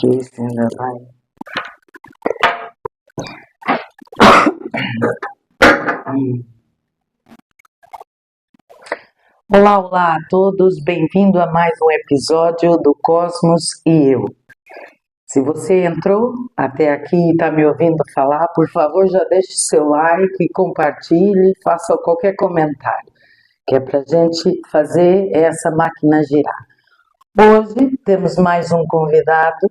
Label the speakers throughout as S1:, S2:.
S1: Que isso ainda vai. Olá, olá a todos, bem-vindo a mais um episódio do Cosmos e Eu. Se você entrou até aqui e está me ouvindo falar, por favor já deixe seu like, compartilhe, faça qualquer comentário, que é para a gente fazer essa máquina girar. Hoje temos mais um convidado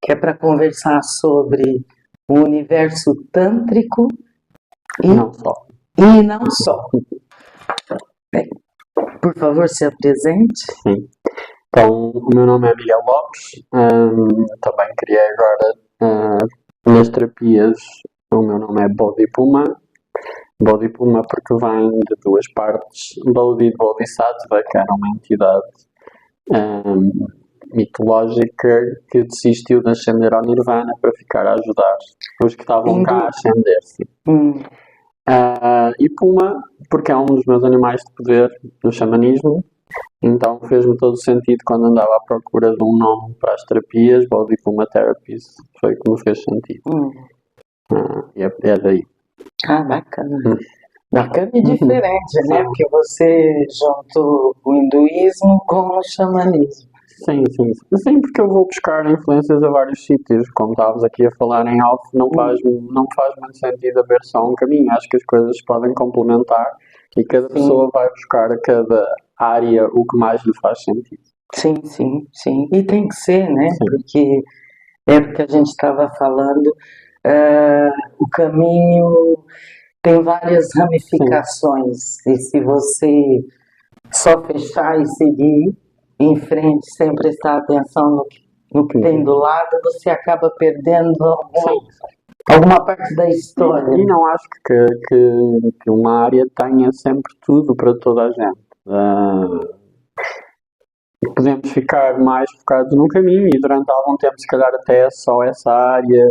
S1: que é para conversar sobre o universo tântrico e não só. Bem, por favor, se apresente.
S2: Sim. Então, o meu nome é Miguel Lopes, também criei agora nas terapias, o meu nome é Bodhipuma. Bodhipuma porque vem de duas partes, Bodhi de Bodhisattva, que era uma entidade mitológica que desistiu de ascender ao Nirvana para ficar a ajudar os que estavam cá a ascender-se. E Puma, porque é um dos meus animais de poder no xamanismo, então fez-me todo o sentido quando andava à procura de um nome para as terapias, Bodhipuma Therapies, foi que me fez sentido. E é daí.
S1: Bacana. Bacana e diferente, né? Porque você juntou o hinduísmo com o xamanismo.
S2: Sim, porque eu vou buscar influências a vários sítios. Como estávamos aqui a falar em off, não faz muito sentido haver só um caminho. Acho que as coisas se podem complementar e cada pessoa vai buscar a cada área o que mais lhe faz sentido.
S1: Sim. E tem que ser, né? Porque é o que a gente estava falando, o caminho tem várias ramificações. E se você só fechar e seguir em frente, sem prestar atenção no que tem do lado, você acaba perdendo alguma parte da história.
S2: E não acho que uma área tenha sempre tudo para toda a gente. Podemos ficar mais focados num caminho e durante algum tempo, se calhar até só essa área,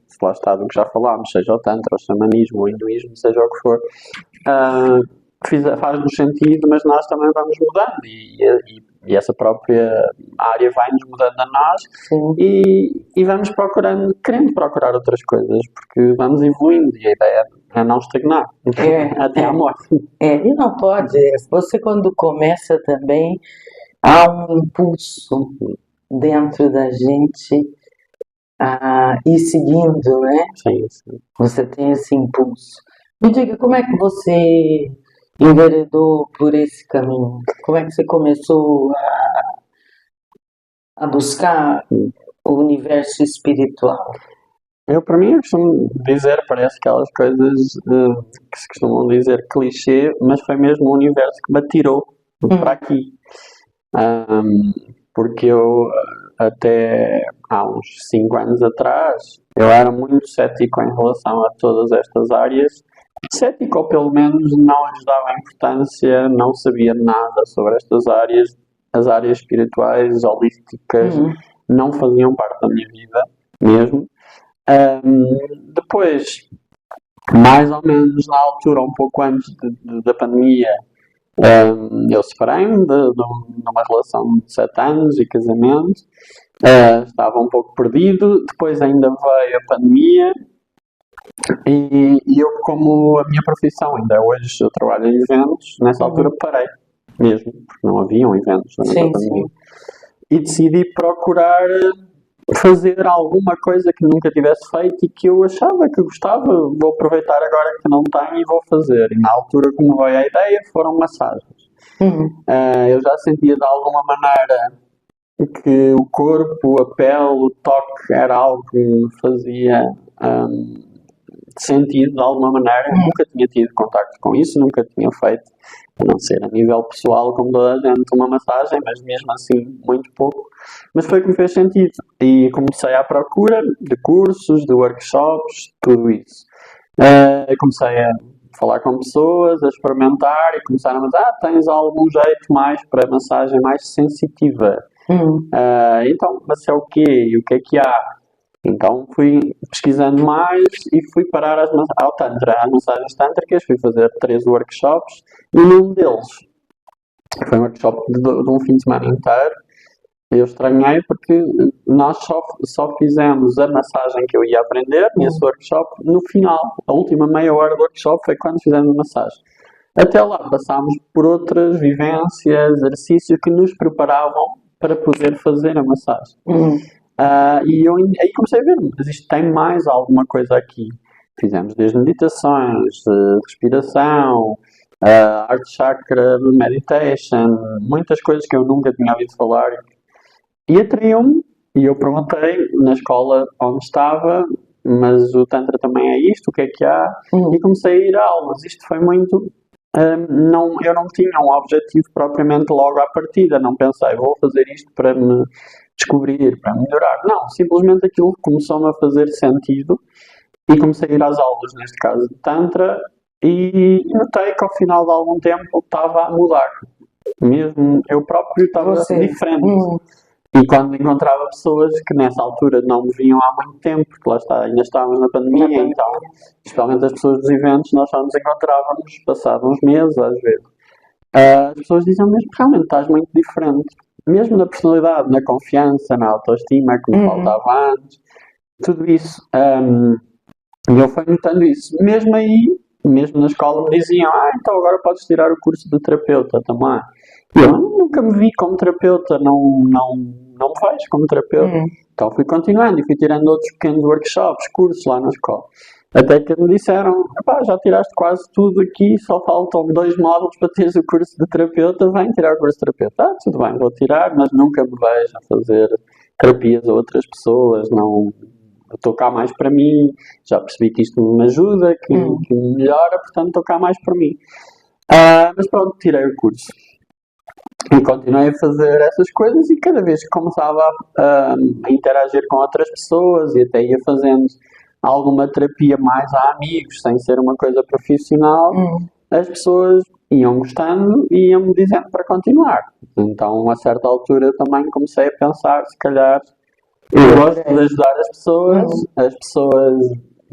S2: se lá está do que já falámos, seja o tantra, o xamanismo, o hinduísmo, seja o que for, faz-nos sentido, mas nós também vamos mudando e essa própria área vai-nos mudando a nós e vamos querendo procurar outras coisas, porque vamos evoluindo e a ideia é não estagnar até à morte.
S1: E não pode, você quando começa também, há um impulso dentro da gente a ir seguindo, né?
S2: Sim.
S1: Você tem esse impulso. Me diga, como é que você enveredou por esse caminho? Como é que você começou a buscar o universo espiritual?
S2: Para mim, eu costumo dizer, parece aquelas coisas que se costumam dizer clichê, mas foi mesmo o universo que me atirou para aqui. Porque eu, até há uns 5 anos atrás, eu era muito cético em relação a todas estas áreas. Cético, ou pelo menos não lhes dava importância, não sabia nada sobre estas áreas. As áreas espirituais, holísticas, não faziam parte da minha vida mesmo. Depois, mais ou menos na altura, um pouco antes da pandemia, eu separei-me de uma relação de 7 anos e casamento. Estava um pouco perdido. Depois ainda veio a pandemia e eu, como a minha profissão ainda hoje eu trabalho em eventos, nessa altura parei mesmo, porque não haviam eventos durante a pandemia. E decidi procurar fazer alguma coisa que nunca tivesse feito e que eu achava que gostava. Vou aproveitar agora que não tenho e vou fazer. E na altura que me veio a ideia foram massagens. Eu já sentia de alguma maneira que o corpo, a pele, o toque era algo que me fazia sentido de alguma maneira. Nunca tinha tido contacto com isso, nunca tinha feito, a não ser a nível pessoal, como toda a gente, uma massagem, mas mesmo assim muito pouco. Mas foi que me fez sentido e comecei à procura de cursos, de workshops, tudo isso. Comecei a falar com pessoas, a experimentar e começaram a dizer, tens algum jeito mais para massagem mais sensitiva. Então, mas é o quê? E o que é que há? Então fui pesquisando mais e fui parar ao Tantra, às massagens tântricas, fui fazer 3 workshops e num deles foi um workshop de um fim de semana inteiro Eu estranhei porque nós só fizemos a massagem que eu ia aprender nesse workshop no final. A última meia hora do workshop foi quando fizemos a massagem. Até lá passámos por outras vivências, exercícios que nos preparavam para poder fazer a massagem. E eu aí comecei a ver, mas isto tem mais alguma coisa aqui. Fizemos desde meditações, respiração, Heart Chakra Meditation, muitas coisas que eu nunca tinha ouvido falar. E atraiu-me, e eu perguntei na escola onde estava, mas o Tantra também é isto, o que é que há? E comecei a ir a aulas. Isto foi muito... eu não tinha um objetivo propriamente logo à partida, não pensei, vou fazer isto para me descobrir, para melhorar. Não, simplesmente aquilo começou-me a fazer sentido e comecei a ir às aulas, neste caso de Tantra, e notei que ao final de algum tempo estava a mudar. Mesmo eu próprio estava diferente. E quando encontrava pessoas que nessa altura não me viam há muito tempo, porque lá está, ainda estávamos na pandemia, então, especialmente as pessoas dos eventos, nós só nos encontrávamos passados uns meses, às vezes. As pessoas diziam mesmo que realmente estás muito diferente. Mesmo na personalidade, na confiança, na autoestima, que me faltava antes, tudo isso. E eu fui notando isso. Mesmo aí, mesmo na escola, me diziam, então agora podes tirar o curso de terapeuta também. E eu nunca me vi como terapeuta, não me vejo como terapeuta. Então fui continuando e fui tirando outros pequenos workshops, cursos lá na escola. Até que me disseram, já tiraste quase tudo aqui, só faltam 2 módulos para teres o curso de terapeuta, vem tirar o curso de terapeuta. Tudo bem, vou tirar, mas nunca me vejo a fazer terapias a outras pessoas, não... Estou cá mais para mim, já percebi que isto me ajuda, que me melhora, portanto estou cá mais para mim. Mas pronto, tirei o curso. E continuei a fazer essas coisas e cada vez que começava a interagir com outras pessoas e até ia fazendo alguma terapia mais a amigos, sem ser uma coisa profissional, as pessoas iam gostando e iam-me dizendo para continuar. Então, a certa altura também comecei a pensar, se calhar, eu gosto de ajudar as pessoas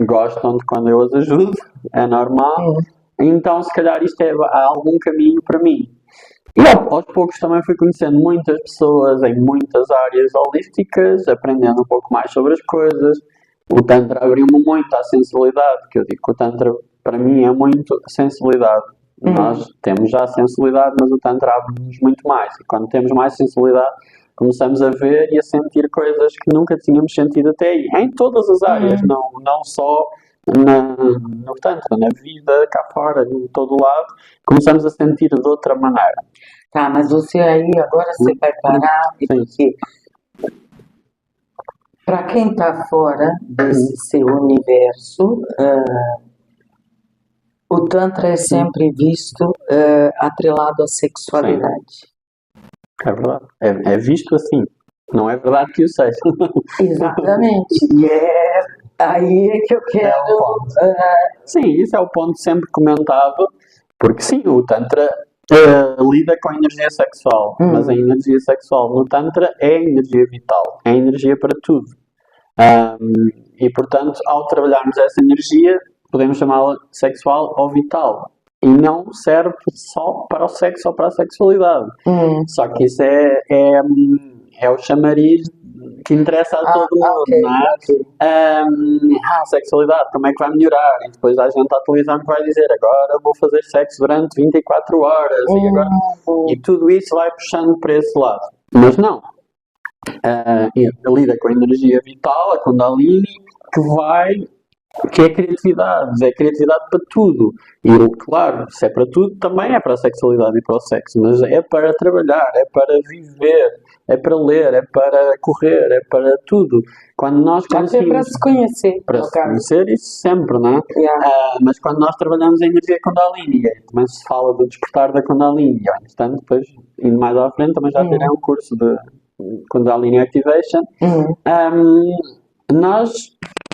S2: gostam de quando eu as ajudo, é normal, então se calhar isto há algum caminho para mim. E aos poucos também fui conhecendo muitas pessoas em muitas áreas holísticas, aprendendo um pouco mais sobre as coisas. O Tantra abriu-me muito à sensibilidade, que eu digo que o Tantra para mim é muito sensibilidade. Nós temos já sensibilidade, mas o Tantra abre-nos muito mais. E quando temos mais sensibilidade, começamos a ver e a sentir coisas que nunca tínhamos sentido até aí. Em todas as áreas, não só no Tantra, na vida, cá fora, em todo lado, começamos a sentir de outra maneira.
S1: Tá, mas você aí, agora você vai parar, porque para quem está fora desse seu universo, o Tantra é sempre visto atrelado à sexualidade.
S2: É verdade. É visto assim. Não é verdade que o seja.
S1: Exatamente. E aí é que eu quero...
S2: Sim, isso é o ponto sempre comentado, porque sim, o Tantra lida com a energia sexual, mas a energia sexual no Tantra é energia vital, é energia para tudo. E portanto, ao trabalharmos essa energia, podemos chamá-la sexual ou vital. E não serve só para o sexo ou para a sexualidade. Só que isso é o chamariz que interessa a todo mundo, não é? A sexualidade, como é que vai melhorar? E depois há gente à televisão que vai dizer, agora vou fazer sexo durante 24 horas e tudo isso vai puxando para esse lado. Mas não. Lida com a energia vital, a Kundalini, que é criatividade para tudo. E claro, se é para tudo, também é para a sexualidade e para o sexo, mas é para trabalhar, é para viver, é para ler, é para correr, é para tudo. Quando nós conseguimos...
S1: Até para se conhecer.
S2: Para se conhecer, isso sempre, não é? Mas quando nós trabalhamos a energia Kundalini, também se fala do despertar da Kundalini, portanto, depois, indo mais à frente, também já terei um curso de Kundalini Activation. Nós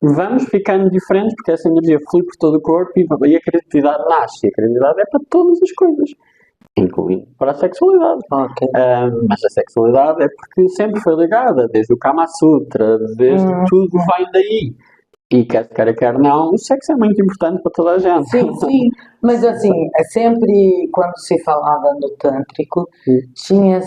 S2: vamos ficando diferentes porque essa energia flui por todo o corpo e a criatividade nasce. E a criatividade é para todas as coisas, incluindo para a sexualidade. Mas a sexualidade é porque sempre foi ligada, desde o Kama Sutra, desde tudo vem daí. E quer não, o sexo é muito importante para toda a gente.
S1: Sim, mas assim, quando se falava no tântrico, tinha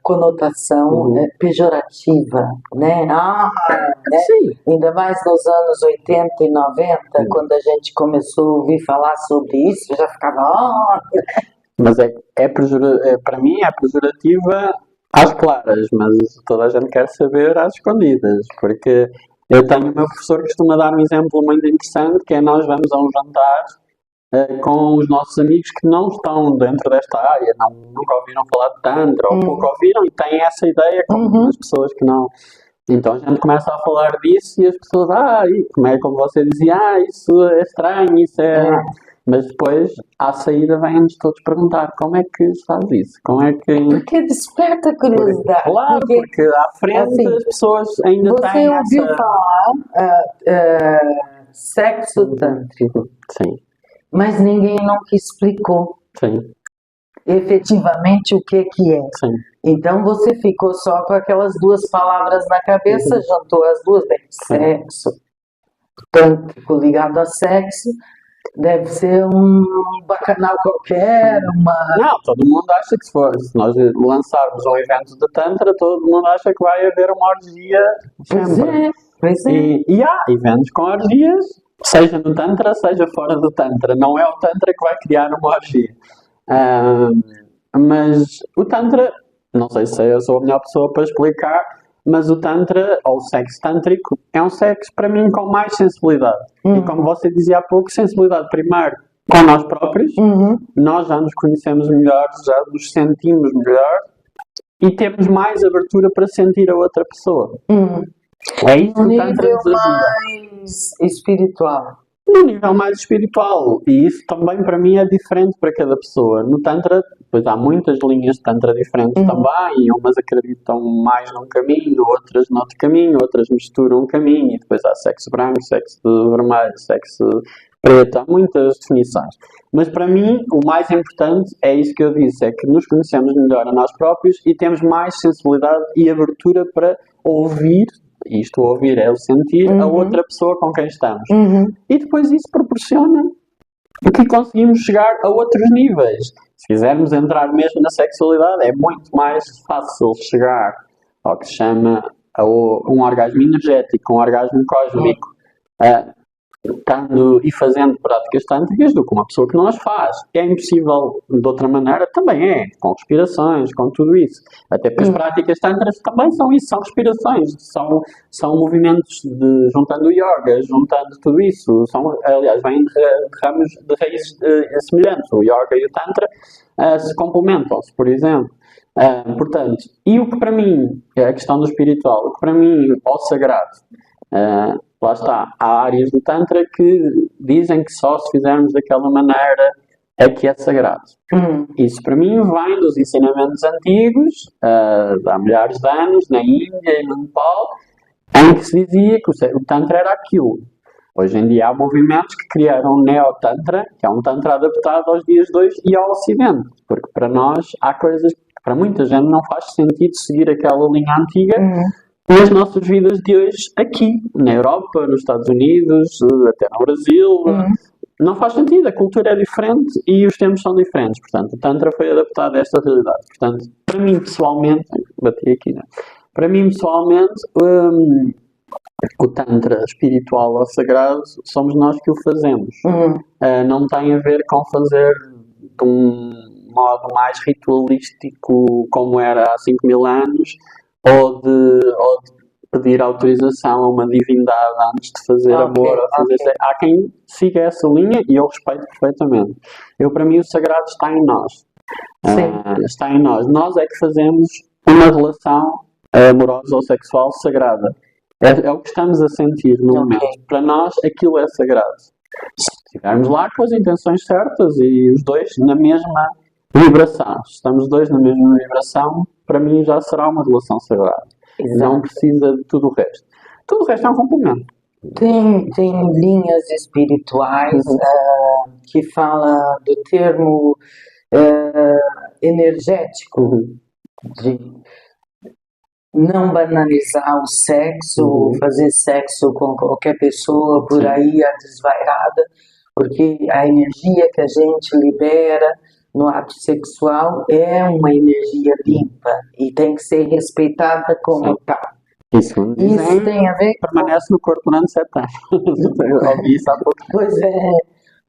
S1: conotação pejorativa, né? Né?
S2: Sim.
S1: Ainda mais nos anos 80 e 90, quando a gente começou a ouvir falar sobre isso, já ficava...
S2: Mas para mim é pejorativa às claras, mas toda a gente quer saber às escondidas, porque eu tenho o meu professor que costuma dar um exemplo muito interessante, que é nós vamos a um jantar com os nossos amigos que não estão dentro desta área, nunca ouviram falar de Tantra, ou pouco ouviram e têm essa ideia como as pessoas que não... Então a gente começa a falar disso e as pessoas, como você dizia, isso é estranho, isso é... Mas depois, à saída, vêm-nos todos perguntar como é que se faz isso, como é que...
S1: Porque desperta curiosidade.
S2: Claro, porque à frente
S1: assim,
S2: as pessoas ainda têm essa...
S1: Você ouviu falar sexo tântrico,
S2: Sim,
S1: mas ninguém nunca explicou
S2: sim,
S1: efetivamente o que é.
S2: sim.
S1: Então você ficou só com aquelas duas palavras na cabeça, juntou as duas, sexo tântrico ligado a sexo, deve ser um bacanal qualquer,
S2: Não, todo mundo acha que se nós lançarmos um evento de Tantra, todo mundo acha que vai haver uma orgia sempre.
S1: Pois é.
S2: E há eventos com orgias, seja no Tantra, seja fora do Tantra. Não é o Tantra que vai criar uma orgia. Mas o Tantra, não sei se eu sou a melhor pessoa para explicar, mas o Tantra, ou o sexo tântrico, é um sexo para mim com mais sensibilidade. E como você dizia há pouco, sensibilidade primeiro com nós próprios, nós já nos conhecemos melhor, já nos sentimos melhor e temos mais abertura para sentir a outra pessoa. É isso que o Tantra nos ajuda.
S1: Mais espiritual.
S2: No nível mais espiritual, e isso também para mim é diferente para cada pessoa. No Tantra, pois há muitas linhas de Tantra diferentes também, e umas acreditam mais num caminho, outras noutro caminho, outras misturam um caminho, e depois há sexo branco, sexo vermelho, sexo preto, há muitas definições. Mas para mim, o mais importante é isso que eu disse, é que nos conhecemos melhor a nós próprios e temos mais sensibilidade e abertura para ouvir. Isto ouvir é o sentir a outra pessoa com quem estamos. E depois isso proporciona que conseguimos chegar a outros níveis. Se quisermos entrar mesmo na sexualidade, é muito mais fácil chegar ao que se chama um orgasmo energético, um orgasmo cósmico, estando e fazendo práticas tântricas do que uma pessoa que não as faz. É impossível de outra maneira? Também é, com respirações, com tudo isso. Até porque as práticas tântras também são isso, são respirações, são movimentos juntando yoga, juntando tudo isso. Aliás, vêm de ramos de raízes semelhantes. O yoga e o tantra se complementam-se, por exemplo. Portanto, e o que para mim é a questão do espiritual, o que para mim ao sagrado, lá está, há áreas do Tantra que dizem que só se fizermos daquela maneira é que é sagrado. Isso para mim vem dos ensinamentos antigos, há milhares de anos, na Índia e no Nepal, em que se dizia que o Tantra era aquilo. Hoje em dia há movimentos que criaram o Neo-Tantra, que é um Tantra adaptado aos dias de hoje e ao Ocidente, porque para nós há coisas que para muita gente não faz sentido seguir aquela linha antiga nas nossas vidas de hoje aqui, na Europa, nos Estados Unidos, até no Brasil. Não faz sentido, a cultura é diferente e os tempos são diferentes. Portanto, o Tantra foi adaptado a esta realidade. Portanto, para mim pessoalmente, bati aqui, né? Para mim pessoalmente, o Tantra espiritual ou sagrado somos nós que o fazemos. Não tem a ver com fazer de um modo mais ritualístico como era há 5.000 anos, ou de pedir autorização a uma divindade antes de fazer amor ou fazer sexo. Há quem siga essa linha e eu respeito perfeitamente. Para mim o sagrado está em nós. Está em nós. Nós é que fazemos uma relação amorosa ou sexual sagrada. É o que estamos a sentir no momento. Para nós aquilo é sagrado. Se estivermos lá com as intenções certas e os dois na mesma vibração, se estamos os dois na mesma vibração, para mim já será uma relação sagrada. Não precisa de tudo o resto. Tudo o resto é um complemento.
S1: Tem linhas espirituais que fala do termo energético, de não banalizar o sexo, fazer sexo com qualquer pessoa por aí, a desvairada, porque a energia que a gente libera no ato sexual é uma energia limpa e tem que ser respeitada como
S2: Sim.
S1: tal.
S2: Isso,
S1: Isso
S2: dizem,
S1: tem a ver com...
S2: permanece no corpo durante 7 anos. Eu ouvi isso há pouco.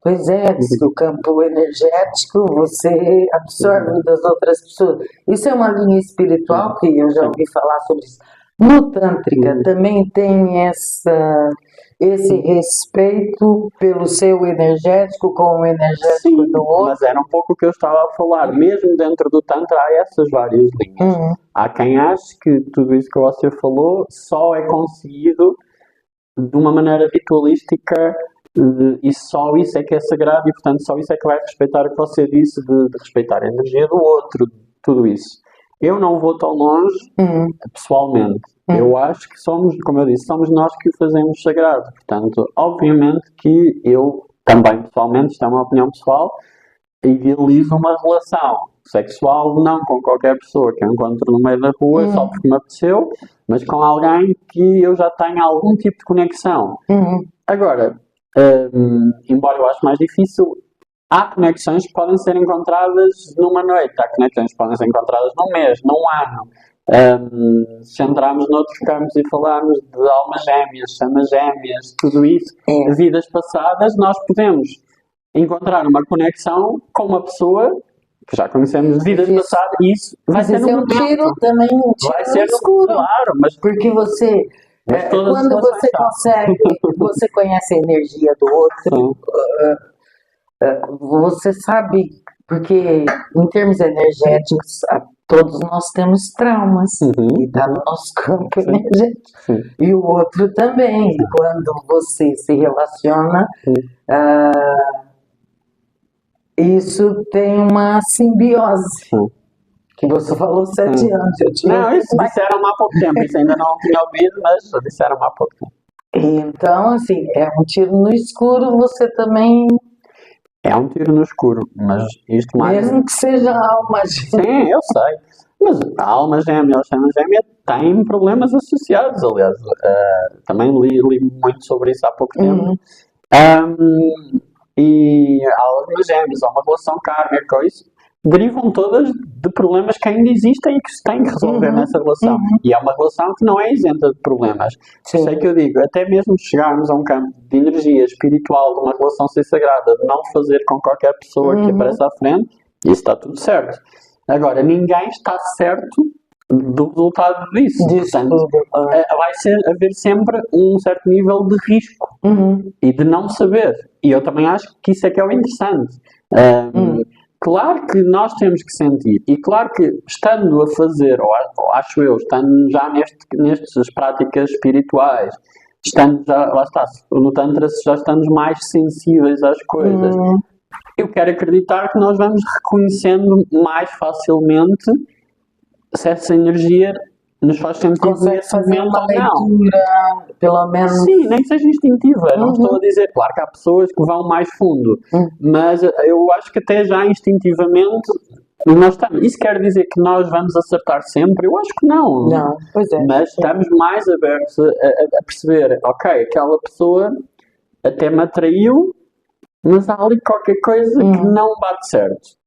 S1: Pois é, diz que o campo energético você absorve das outras pessoas. Isso é uma linha espiritual que eu já ouvi falar sobre isso. No Tântrica também tem esse respeito pelo seu energético com o energético
S2: Sim,
S1: do outro.
S2: mas era um pouco o que eu estava a falar. Mesmo dentro do Tantra há essas várias linhas. Há quem ache que tudo isso que você falou só é conseguido de uma maneira ritualística e só isso é que é sagrado e, portanto, só isso é que vai respeitar o que você disse de respeitar a energia do outro, tudo isso. Eu não vou tão longe, pessoalmente. Eu acho que somos, como eu disse, somos nós que o fazemos sagrado. Portanto, obviamente que eu também, pessoalmente, isto é uma opinião pessoal, idealizo uma relação sexual não com qualquer pessoa que eu encontro no meio da rua só porque me apeteceu, mas com alguém que eu já tenha algum tipo de conexão. Agora, embora eu ache mais difícil, há conexões que podem ser encontradas numa noite, há conexões que podem ser encontradas num mês, num ano. Se entrarmos noutros campos e falarmos de almas gêmeas, chamas gêmeas, tudo isso, vidas passadas, nós podemos encontrar uma conexão com uma pessoa que já conhecemos de vidas passadas e isso vai ser
S1: um tiro também,
S2: vai ser
S1: escuro.
S2: Claro, mas
S1: porque você... quando você conhece a energia do outro, você sabe, porque em termos energéticos, todos nós temos traumas, e está no nosso campo energético, e o outro também. E quando você se relaciona, isso tem uma simbiose. Que você falou 7 anos.
S2: Não, isso disseram há pouco tempo, isso ainda não tinha ouvido, mas disseram há pouco tempo.
S1: Então, assim, é um tiro no escuro, você também...
S2: É um tiro no escuro, mas isto mais...
S1: Mesmo que seja a alma gêmea.
S2: Sim, eu sei. Mas a alma gêmea ou a chama gêmea tem problemas associados, aliás. Também li muito sobre isso há pouco tempo. E almas gêmeas, ou uma relação kármica, isso derivam todas de problemas que ainda existem e que se têm que resolver nessa relação. E é uma relação que não é isenta de problemas. Por isso é que eu digo, até mesmo chegarmos a um campo de energia espiritual, de uma relação ser sagrada, de não fazer com qualquer pessoa que apareça à frente, isso está tudo certo. Agora, ninguém está certo do resultado disso. Portanto, vai haver sempre um certo nível de risco e de não saber. E eu também acho que isso é que é o interessante. Claro que nós temos que sentir, e claro que estando a fazer, ou acho eu, estando já nestas práticas espirituais, estando já, lá está, no Tantra já estamos mais sensíveis às coisas, eu quero acreditar que nós vamos reconhecendo mais facilmente se essa energia nos faz sentido nesse momento ou não.
S1: Pelo menos...
S2: Sim, nem que seja instintiva. Não estou a dizer, claro que há pessoas que vão mais fundo, mas eu acho que até já instintivamente nós estamos. Isso quer dizer que nós vamos acertar sempre? Eu acho que não.
S1: Não, pois é.
S2: Mas estamos mais abertos a perceber, ok, aquela pessoa até me atraiu, mas há ali qualquer coisa que não bate certo.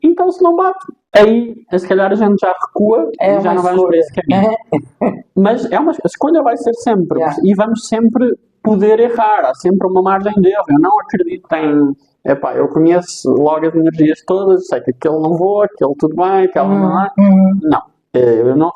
S2: Então, se não bate, aí se calhar a gente já recua e já não vamos por esse caminho. Mas a escolha vai ser sempre, e vamos sempre poder errar, há sempre uma margem de erro. Eu não acredito em... eu conheço logo as energias todas, sei que aquele não vou, aquele tudo bem, aquele não.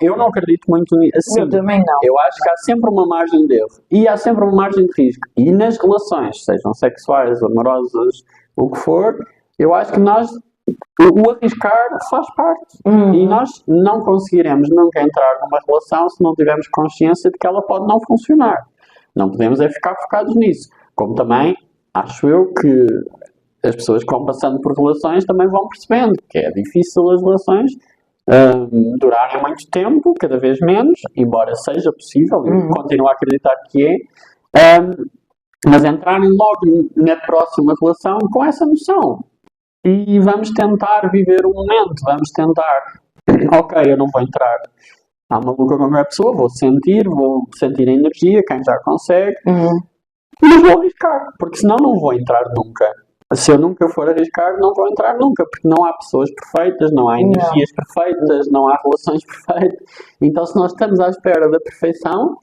S2: Eu não acredito muito assim.
S1: Eu também não.
S2: Eu acho que há sempre uma margem de erro e há sempre uma margem de risco. E nas relações, sejam sexuais, amorosas, o que for, eu acho que o arriscar faz parte. E nós não conseguiremos nunca entrar numa relação se não tivermos consciência de que ela pode não funcionar. Não podemos ficar focados nisso. Como também acho eu que as pessoas que vão passando por relações também vão percebendo que é difícil as relações durarem muito tempo, cada vez menos, embora seja possível, eu continuo a acreditar que é, mas entrarem logo na próxima relação com essa noção. E vamos tentar viver o momento, vamos tentar, ok, eu não vou entrar à maluca com qualquer pessoa, vou sentir a energia, quem já consegue, mas vou arriscar, porque senão não vou entrar nunca. se eu nunca for arriscar, não vou entrar nunca, porque não há pessoas perfeitas, não há energias perfeitas, não há relações perfeitas. Então, se nós estamos à espera da perfeição,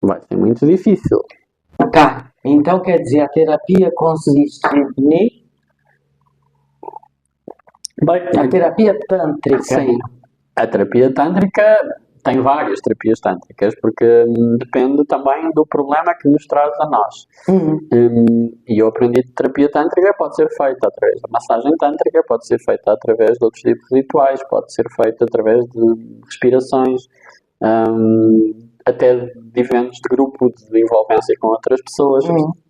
S2: vai ser muito difícil.
S1: Tá, então quer dizer, a terapia consiste a terapia tântrica.
S2: Sim, a terapia tântrica tem várias terapias tântricas, porque depende também do problema que nos traz a nós. E eu aprendi que terapia tântrica pode ser feita através da massagem tântrica, pode ser feita através de outros tipos de rituais, pode ser feita através de respirações, até de eventos de grupo, de envolvência com outras pessoas,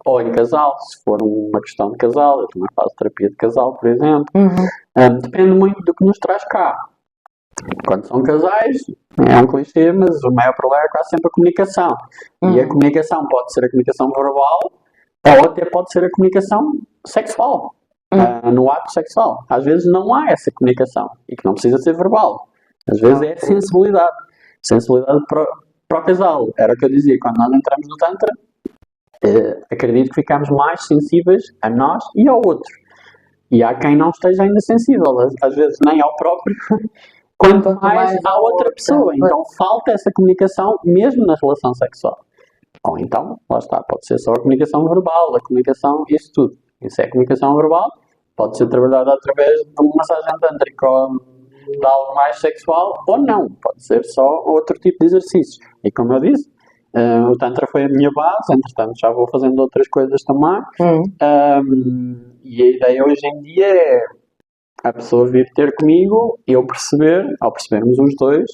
S2: ou em casal, se for uma questão de casal. Eu também faço terapia de casal, por exemplo. Depende muito do que nos traz cá. Quando são casais, é um clichê, mas o maior problema é quase sempre a comunicação. E a comunicação pode ser a comunicação verbal, ou até pode ser a comunicação sexual, no ato sexual. Às vezes não há essa comunicação, e que não precisa ser verbal. Às vezes é sensibilidade. Sensibilidade para o casal. Era o que eu dizia, quando nós entramos no Tantra, acredito que ficamos mais sensíveis a nós e ao outro. E há quem não esteja ainda sensível, às vezes nem ao próprio, quanto mais à outra pessoa. Então falta essa comunicação mesmo na relação sexual. Ou então, lá está, pode ser só a comunicação verbal, a comunicação, isso tudo. Isso é a comunicação verbal, pode ser trabalhada através de uma massagem tântrica ou de algo mais sexual, ou não, pode ser só outro tipo de exercícios. E como eu disse, o Tantra foi a minha base, entretanto já vou fazendo outras coisas também. E a ideia hoje em dia é a pessoa vir ter comigo, eu perceber, ao percebermos os dois,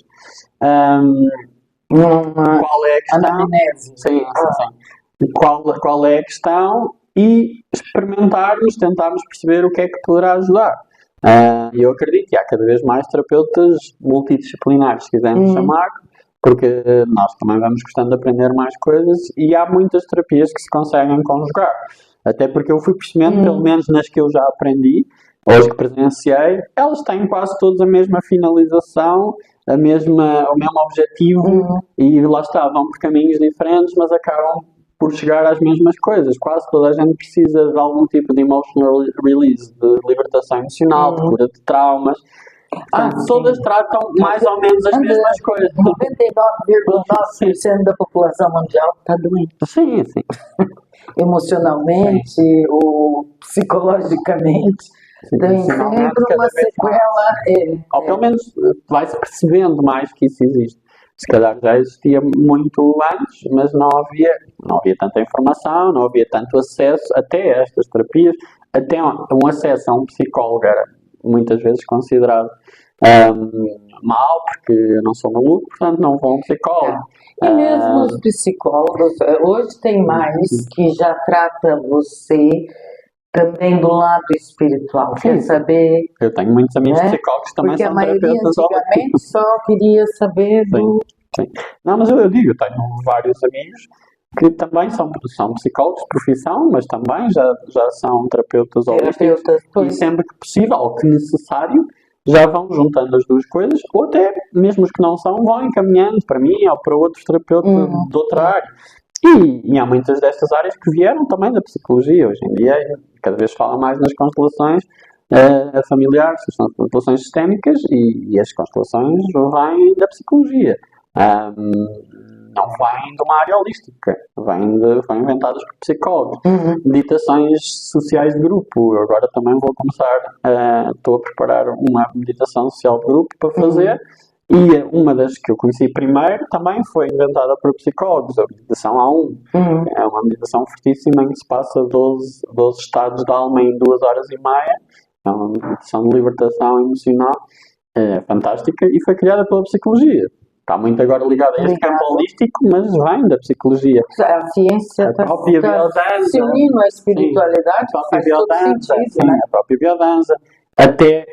S2: qual é a questão. Sim. Qual é a questão e experimentarmos, tentarmos perceber o que é que poderá ajudar. E eu acredito que há cada vez mais terapeutas multidisciplinares, se quisermos chamar, porque nós também vamos gostando de aprender mais coisas e há muitas terapias que se conseguem conjugar. Até porque eu fui percebendo, pelo menos nas que eu já aprendi, ou as que presenciei, elas têm quase todas a mesma finalização, o mesmo objetivo, e lá está, vão por caminhos diferentes, mas acabam por chegar às mesmas coisas. Quase toda a gente precisa de algum tipo de emotional release, de libertação emocional, de cura de traumas. Todas tratam mais ou menos as mesmas coisas.
S1: 99,9% da população mundial está doente.
S2: Sim.
S1: Emocionalmente ou psicologicamente. Tem sempre uma sequela.
S2: Ou pelo menos vai-se percebendo mais que isso existe. Se calhar já existia muito antes, mas não havia tanta informação, não havia tanto acesso até a estas terapias. Até um acesso a um psicólogo era muitas vezes considerado mal, porque eu não sou maluco, portanto não vou a um psicólogo.
S1: E mesmo os psicólogos, hoje tem mais que já trata você também do lado espiritual. Quer saber?
S2: Eu tenho muitos amigos psicólogos que também
S1: porque
S2: são terapeutas.
S1: Porque a maioria antigamente só queria saber do...
S2: Sim. Não, mas eu digo, eu tenho vários amigos que também são psicólogos de profissão, mas também já são terapeutas holísticos, e sempre que possível, ou que necessário, já vão juntando as duas coisas, ou até mesmo os que não são, vão encaminhando para mim ou para outros terapeutas de outra área. E há muitas destas áreas que vieram também da psicologia. Hoje em dia, cada vez fala mais nas constelações familiares, são constelações sistémicas, e as constelações vêm da psicologia. Não vêm de uma área holística, vêm inventadas por psicólogos. Meditações sociais de grupo. Eu agora também vou começar, estou a preparar uma meditação social de grupo para fazer, e uma das que eu conheci primeiro também foi inventada por psicólogos, a meditação A1. É uma meditação fortíssima em que se passa 12 estados de alma em 2 horas e meia. É uma meditação de libertação emocional, fantástica, e foi criada pela psicologia. Está muito agora ligado a este campo holístico, mas vem da psicologia.
S1: A ciência está se unindo à espiritualidade, faz todo sentido, né?
S2: A própria biodança, até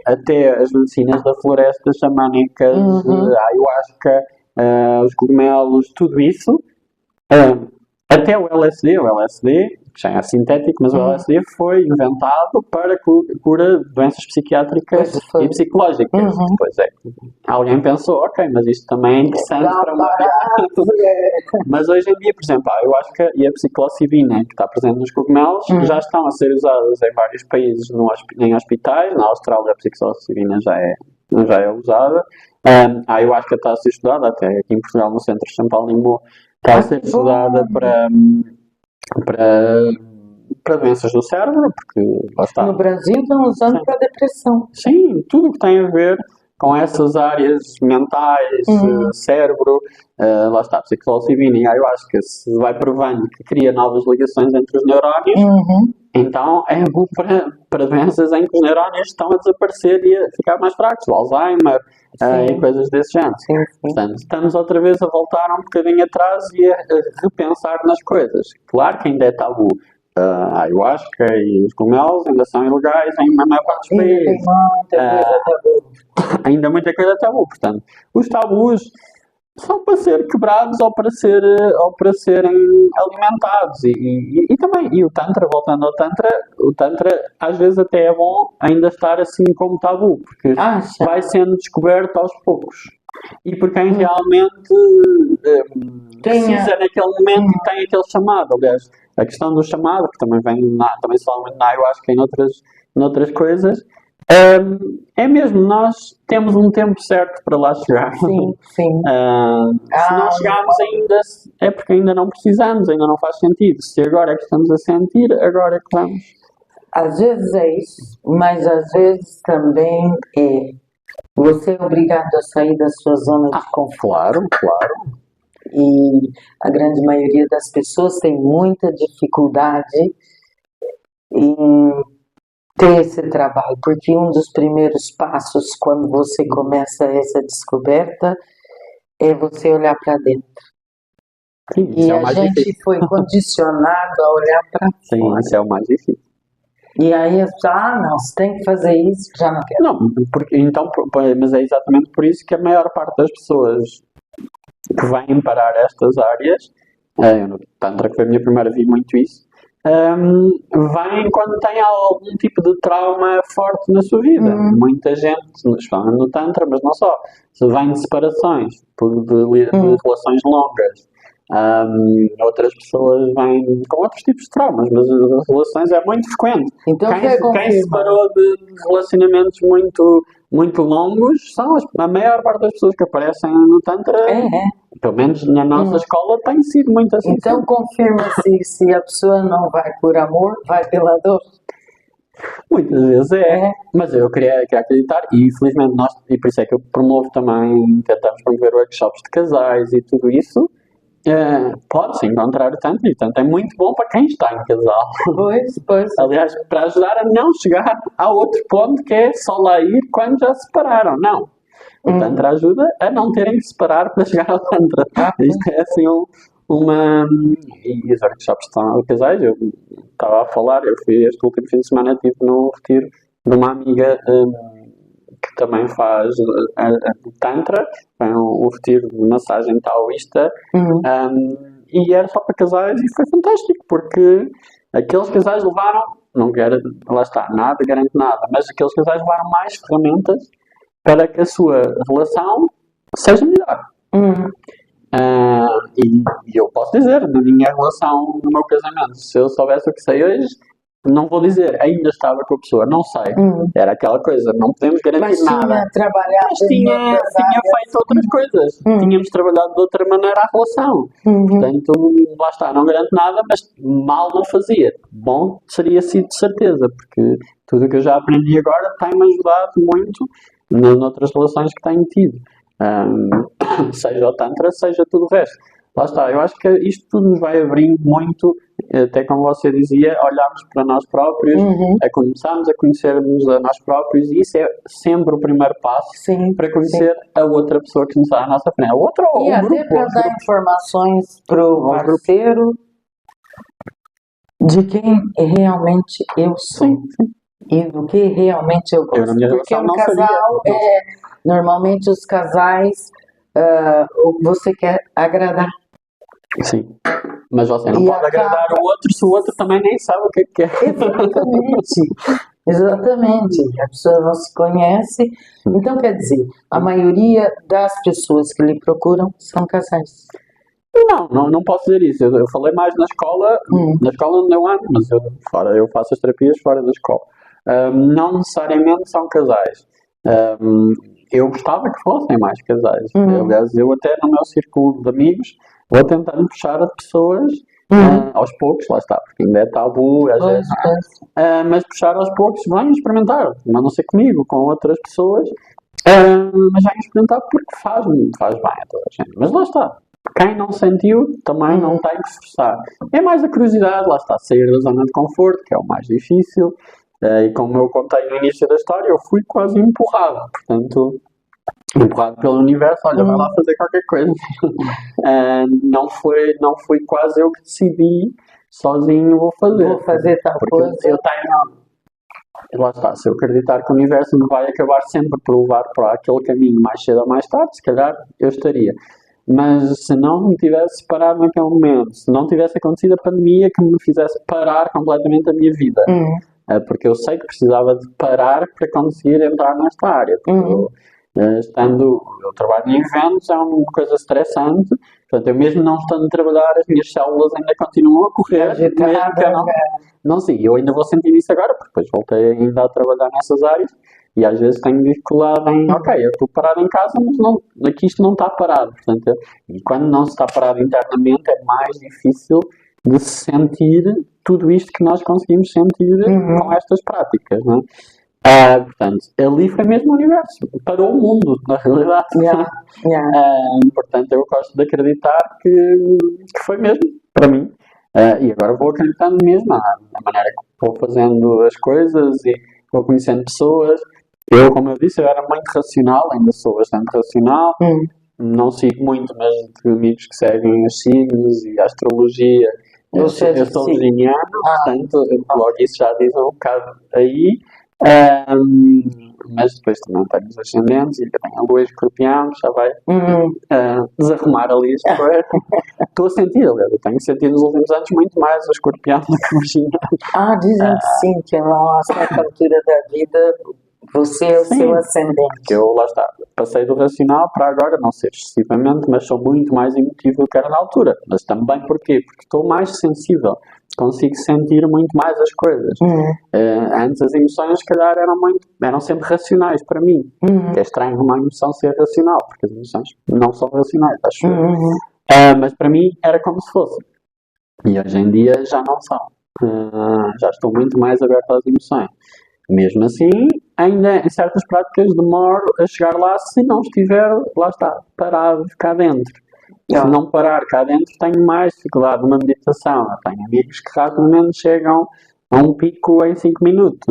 S2: as medicinas da floresta xamânicas, a ayahuasca, os cogumelos, tudo isso, até o LSD já é sintético, mas o LSD foi inventado para cura de doenças psiquiátricas e psicológicas. Depois alguém pensou, ok, mas isto também é interessante para uma Mas hoje em dia, por exemplo, eu acho que a psilocibina, que está presente nos cogumelos, já estão a ser usadas em vários países em hospitais. Na Austrália a psilocibina já é usada. Eu acho que está a ser estudada, até aqui em Portugal, no Centro de São Paulo, está a ser estudada para doenças do cérebro, porque lá está.
S1: No Brasil estão usando para depressão.
S2: Sim, tudo o que tem a ver com essas áreas mentais, cérebro, lá está, psilocibina, e eu acho que se vai provando que cria novas ligações entre os neurónios, então é bom para doenças em que os neurónios estão a desaparecer e a ficar mais fracos, o Alzheimer e coisas desse género. Portanto, estamos outra vez a voltar um bocadinho atrás e a repensar nas coisas. Claro que ainda é tabu. A ayahuasca e os cogumelos ainda são ilegais em uma maior parte dos países. Ainda muita coisa tabu. Portanto, os tabus são para ser quebrados ou para serem alimentados. E também, o Tantra, voltando ao Tantra, o Tantra às vezes até é bom ainda estar assim como tabu, porque vai sendo descoberto aos poucos. E por quem realmente precisa naquele momento e tem aquele chamado. Aliás, a questão do chamado, que também se fala muito na ayahuasca e noutras coisas, é mesmo, nós temos um tempo certo para lá chegar.
S1: Sim.
S2: Se não chegarmos ainda, é porque ainda não precisamos, ainda não faz sentido. Se agora é que estamos a sentir, agora é que vamos.
S1: Às vezes é isso, mas às vezes também você é obrigado a sair da sua zona de conforto.
S2: Claro.
S1: E a grande maioria das pessoas tem muita dificuldade em ter esse trabalho, porque um dos primeiros passos quando você começa essa descoberta é você olhar para dentro.
S2: Sim,
S1: e a gente difícil. Foi condicionado a olhar para fora.
S2: Sim, isso é o mais difícil.
S1: E aí as pessoas, não, você tem que fazer isso, já não quero.
S2: Não, mas é exatamente por isso que a maior parte das pessoas que vêm parar estas áreas, no Tantra, que foi a minha primeira, vi muito isso, vêm quando têm algum tipo de trauma forte na sua vida. Muita gente, especialmente no Tantra, mas não só, vem de separações, de relações longas. Outras pessoas vêm com outros tipos de traumas, mas as relações é muito frequente.
S1: Então,
S2: quem se separou de relacionamentos muito longos são a maior parte das pessoas que aparecem no Tantra. Pelo menos na nossa escola tem sido muito assim.
S1: Então confirma-se se a pessoa não vai por amor, vai pela dor.
S2: Muitas vezes mas eu queria acreditar, e infelizmente e por isso é que eu promovo também, tentamos promover workshops de casais e tudo isso. Pode-se encontrar o Tantra, e tanto é muito bom para quem está em casal.
S1: Pois.
S2: Aliás, para ajudar a não chegar a outro ponto que é só lá ir quando já se separaram. Não. O Tantra ajuda a não terem que separar para chegar ao Tantra. Isto é assim E os workshops estão a casais. Eu estava a falar, eu fui este último fim de semana, estive no retiro de uma amiga que também faz Tantra, um retiro de massagem taoísta, e era só para casais, e foi fantástico, porque aqueles casais levaram, lá está, nada garante nada, mas aqueles casais levaram mais ferramentas para que a sua relação seja melhor. E eu posso dizer, na minha relação, no meu casamento, se eu soubesse o que sei hoje, não vou dizer, ainda estava com a pessoa, não sei. Era aquela coisa, não podemos garantir nada. Mas tinha feito outras coisas. Tínhamos trabalhado de outra maneira a relação. Portanto, lá está, não garanto nada, mas mal não fazia. Bom seria sido de certeza, porque tudo o que eu já aprendi agora tem-me ajudado muito noutras relações que tenho tido. Seja o Tantra, seja tudo o resto. Lá está, eu acho que isto tudo nos vai abrindo muito, até como você dizia, olharmos para nós próprios, começarmos a conhecermos a nós próprios, e isso é sempre o primeiro passo para conhecer a outra pessoa que nos está à nossa frente. A outra ou
S1: o grupo. E até para dar informações para o parceiro de quem realmente eu sou. E do que realmente eu gosto. Porque um casal, normalmente os casais, você quer agradar.
S2: Sim. Mas você não
S1: E
S2: pode agradar o outro se o outro também nem sabe o que é.
S1: Exatamente, exatamente. A pessoa não se conhece. Então, quer dizer, a maioria das pessoas que lhe procuram são casais.
S2: Não posso dizer isso. Eu falei mais na escola onde eu ando, mas eu faço as terapias fora da escola. Não necessariamente são casais. Eu gostava que fossem mais casais. Aliás, eu até no meu círculo de amigos vou tentando puxar as pessoas aos poucos, lá está, porque ainda é tabu, às vezes, mas puxar aos poucos, venham experimentar, mas não ser comigo, com outras pessoas, mas venham experimentar porque faz bem a toda a gente. Mas lá está. Quem não sentiu também não tem que se forçar. É mais a curiosidade, lá está, sair da zona de conforto, que é o mais difícil. E como eu contei no início da história, eu fui quase empurrado. Portanto, empurrado pelo universo, olha, vai lá fazer qualquer coisa. Não foi quase eu que decidi, sozinho vou fazer.
S1: Vou fazer tal
S2: porque
S1: coisa.
S2: eu tenho. Lá está, se eu acreditar que o universo me vai acabar sempre por levar para aquele caminho mais cedo ou mais tarde, se calhar eu estaria. Mas se não me tivesse parado naquele momento, se não tivesse acontecido a pandemia que me fizesse parar completamente a minha vida, porque eu sei que precisava de parar para conseguir entrar nesta área. Eu trabalho em eventos, é uma coisa estressante, portanto, eu mesmo não estando a trabalhar, as minhas células ainda continuam a correr, mesmo que eu não sei, eu ainda vou sentir isso agora, porque depois voltei ainda a trabalhar nessas áreas. E às vezes tenho dificuldade ok, eu estou parado em casa, mas aqui isto não está parado. Portanto, e quando não se está parado internamente, é mais difícil de sentir tudo isto que nós conseguimos sentir com estas práticas. Não é? Portanto, ali foi mesmo o universo, parou o mundo, na realidade. Portanto, eu gosto de acreditar que foi mesmo, para mim. E agora vou acreditando mesmo na maneira que vou fazendo as coisas e vou conhecendo pessoas. Como eu disse, eu era muito racional, ainda sou bastante racional. Não sigo muito, mas de amigos que seguem os signos e a astrologia. Eu sou virginiano, portanto, logo isso já diz um bocado aí. Mas depois também tenho os ascendentes e tenho a lua e escorpião, já vai desarrumar ali as coisas. Estou a sentir, aliás, eu tenho sentido nos últimos anos muito mais o escorpião do que o virginiano.
S1: Dizem que sim, que a uma certa altura da vida você é o seu ascendente.
S2: Que eu, lá está, passei do racional para agora não ser excessivamente, mas sou muito mais emotivo do que era na altura. Mas também porquê? Porque estou mais sensível. Consigo sentir muito mais as coisas. Antes as emoções, se calhar, eram sempre racionais para mim. Que é estranho uma emoção ser racional, porque as emoções não são racionais, acho eu. Mas para mim era como se fosse. E hoje em dia já não são. Já estou muito mais aberto às emoções. Mesmo assim, ainda em certas práticas demoro a chegar lá se não estiver, lá está, parado cá dentro. Se não parar cá dentro, tenho mais dificuldade numa meditação. Eu tenho amigos que rapidamente chegam a um pico em 5 minutos.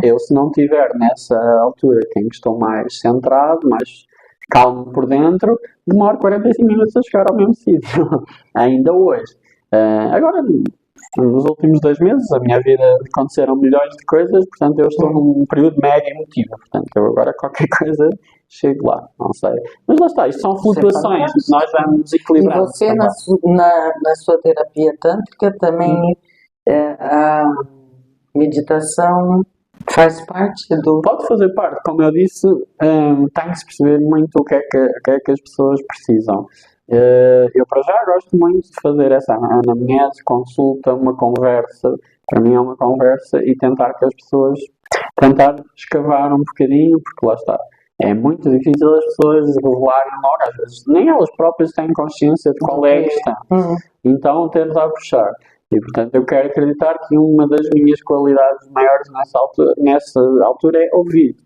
S2: Eu, se não estiver nessa altura em que estou mais centrado, mais calmo por dentro, demoro 45 minutos a chegar ao mesmo sítio. Ainda hoje. Agora, nos últimos 2 meses, a minha vida aconteceram milhões de coisas, portanto eu estou num período mega emotivo, portanto eu agora qualquer coisa chego lá, não sei. Mas lá está, isto são flutuações, nós vamos equilibrando.
S1: E você na sua terapia tântrica também a meditação faz parte do...
S2: Pode fazer parte, como eu disse, tem que se perceber muito o que é que as pessoas precisam. Eu para já gosto muito de fazer essa anamnese, consulta, uma conversa, para mim é uma conversa e tentar que as pessoas, tentar escavar um bocadinho, porque lá está, é muito difícil as pessoas revelarem logo, às vezes nem elas próprias têm consciência de qual é a questão, então tentar puxar. E portanto eu quero acreditar que uma das minhas qualidades maiores nessa altura é ouvir,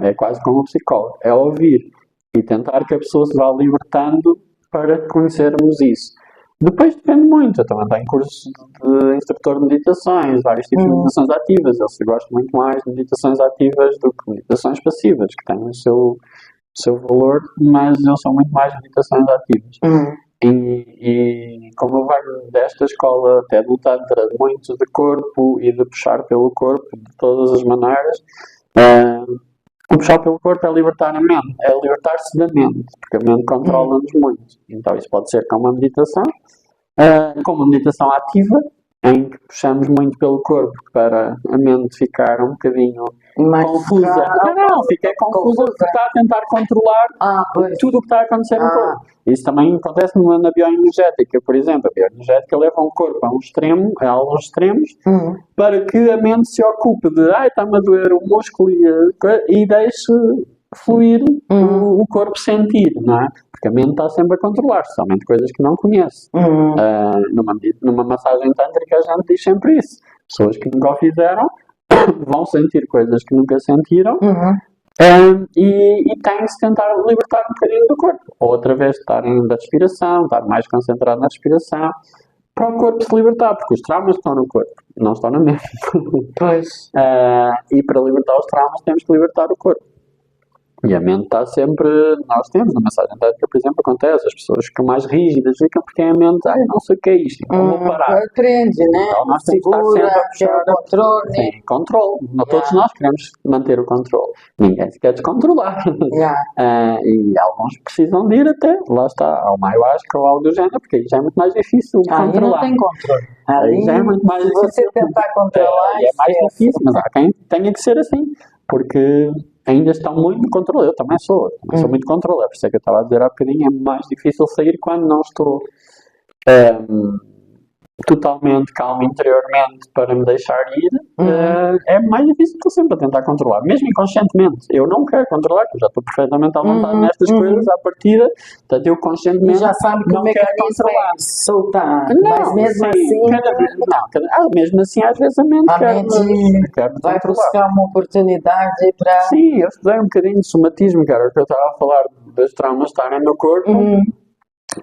S2: é quase como um psicólogo, é ouvir e tentar que a pessoa se vá libertando para conhecermos isso. Depois depende muito, eu também tenho cursos de instrutor de meditações, vários tipos de meditações ativas, eu gosto muito mais de meditações ativas do que meditações passivas, que têm o seu valor, mas eu sou muito mais de meditações ativas. E como eu venho desta escola até do Tantra, muito de corpo e de puxar pelo corpo de todas as maneiras, o puxar pelo corpo é libertar a mente, é libertar-se da mente, porque a mente controla-nos muito. Então isso pode ser com uma meditação, como meditação ativa, em que puxamos muito pelo corpo para a mente ficar um bocadinho
S1: mais
S2: confusa. Não, fica confusa porque está a tentar controlar tudo o que está a acontecer no corpo. Isso também acontece na bioenergética. Por exemplo, a bioenergética leva um corpo a um extremo, a alguns extremos, para que a mente se ocupe de está-me a doer o músculo e deixe fluir o corpo sentir, não é? Porque a mente está sempre a controlar, somente coisas que não conhece. Numa massagem tântrica a gente diz sempre isso. Pessoas que nunca o fizeram vão sentir coisas que nunca sentiram e têm de se tentar libertar um bocadinho do corpo. Ou outra vez estarem da respiração, estar mais concentrado na respiração, para o corpo se libertar, porque os traumas estão no corpo, não estão na mente.
S1: Pois.
S2: E para libertar os traumas temos que libertar o corpo. E a mente está sempre, nós temos na massagem tântrica, por exemplo, acontece, as pessoas ficam mais rígidas, ficam porque a mente, eu não sei o que é isto, então vou parar.
S1: Aprende, né?
S2: Então nós temos que estar sempre a puxar
S1: o controle.
S2: Sim, controle. Todos nós queremos manter o controle. Ninguém se quer descontrolar. E alguns precisam de ir até, lá está, ao ayahuasca ou algo do género, porque aí já é muito mais difícil de controlar.
S1: Não tem controle.
S2: Aí já é muito mais
S1: se
S2: difícil.
S1: Se você tentar controlar,
S2: é mais difícil, mas há quem tenha que ser assim, porque ainda estão muito no controle. Eu também sou muito controle. Por isso é que eu estava a dizer há bocadinho, é mais difícil sair quando não estou totalmente calmo interiormente para me deixar ir. É mais difícil, estou sempre a tentar controlar, mesmo inconscientemente. Eu não quero controlar, porque eu já estou perfeitamente à vontade nestas coisas à partida, portanto eu conscientemente
S1: já sabe que
S2: não
S1: o
S2: quero
S1: mecanismo
S2: controlar.
S1: é soltar,
S2: Não,
S1: mas mesmo
S2: sim,
S1: assim
S2: mesmo assim às vezes a mente quer
S1: vai
S2: controlar.
S1: buscar uma oportunidade para...
S2: Sim, eu estudei um bocadinho de somatismo, que era o que eu estava a falar, dos traumas estarem no corpo.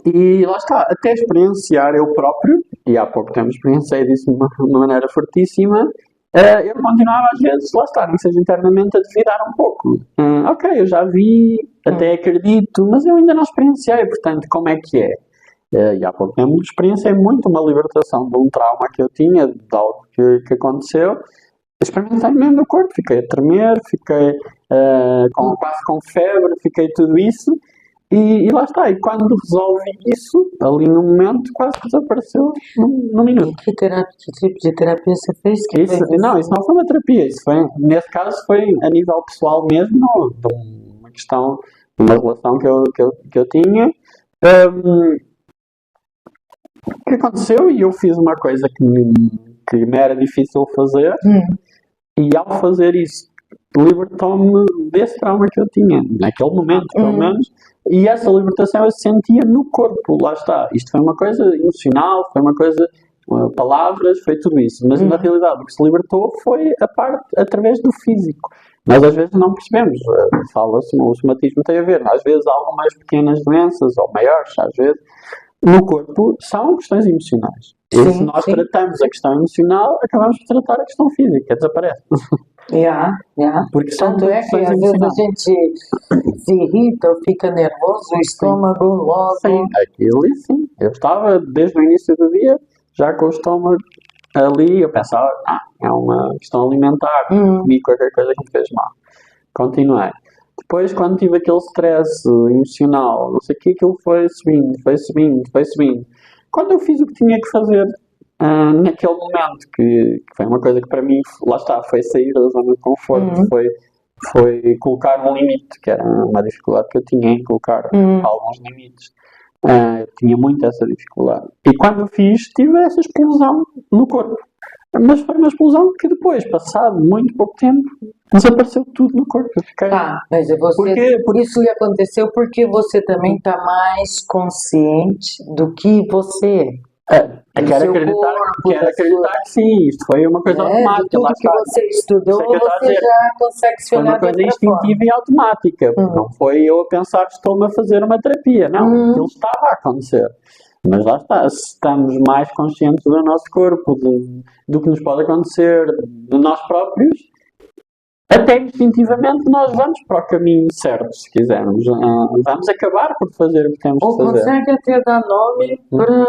S2: E lá está, até experienciar eu próprio, e há pouco tempo experienciei disso de uma maneira fortíssima, eu continuava às vezes, lá está, nem seja internamente, a duvidar um pouco. Ok, eu já vi, até acredito, mas eu ainda não experienciei, portanto, como é que é? E há pouco tempo experienciei muito uma libertação de um trauma que eu tinha, de algo que aconteceu. Experimentei mesmo no corpo, fiquei a tremer, fiquei quase com febre, fiquei tudo isso. E lá está, e quando resolvi isso, ali no momento, quase que desapareceu num minuto.
S1: Que tipo de terapia você fez?
S2: Isso não foi uma terapia, nesse caso foi a nível pessoal mesmo, de uma questão, de uma relação que eu tinha. O que aconteceu? E eu fiz uma coisa que me era difícil fazer, e ao fazer isso, libertou-me desse trauma que eu tinha, naquele momento, pelo menos. E essa libertação eu sentia no corpo, lá está. Isto foi uma coisa emocional, foi uma coisa, palavras, foi tudo isso. Mas na realidade o que se libertou foi a parte através do físico. Nós às vezes não percebemos, fala-se, o somatismo tem a ver, às vezes algumas pequenas doenças, ou maiores, às vezes, no corpo, são questões emocionais. E se nós tratamos a questão emocional, acabamos por tratar a questão física, desaparece.
S1: Porque tanto é que às vezes a gente se irrita ou fica nervoso, o estômago logo...
S2: Sim, aquilo sim. Eu estava desde o início do dia já com o estômago ali, eu pensava, é uma questão alimentar, comi qualquer coisa que me fez mal. Continuei. Depois, quando tive aquele stress emocional, não sei o que, aquilo foi subindo. Quando eu fiz o que tinha que fazer naquele momento, que foi uma coisa que para mim, lá está, foi sair da zona de conforto, foi colocar um limite, que era uma dificuldade que eu tinha em colocar alguns limites. Eu tinha muito essa dificuldade. E quando eu fiz, tive essa explosão no corpo. Mas foi uma explosão que depois, passado muito pouco tempo, desapareceu tudo no corpo. Eu fiquei...
S1: mas isso aconteceu porque você também está mais consciente do que você
S2: Quero acreditar que sim, isto foi uma coisa automática.
S1: Tudo que você estudou, você já consegue se olhar de outra forma. Foi uma coisa
S2: instintiva e automática. Não foi eu a pensar que estou-me a fazer uma terapia, não. Aquilo estava a acontecer. Mas lá está, se estamos mais conscientes do nosso corpo, do que nos pode acontecer, de nós próprios, até instintivamente nós vamos para o caminho certo, se quisermos. Vamos acabar por fazer o que temos que fazer.
S1: Ou consegue até dar nome para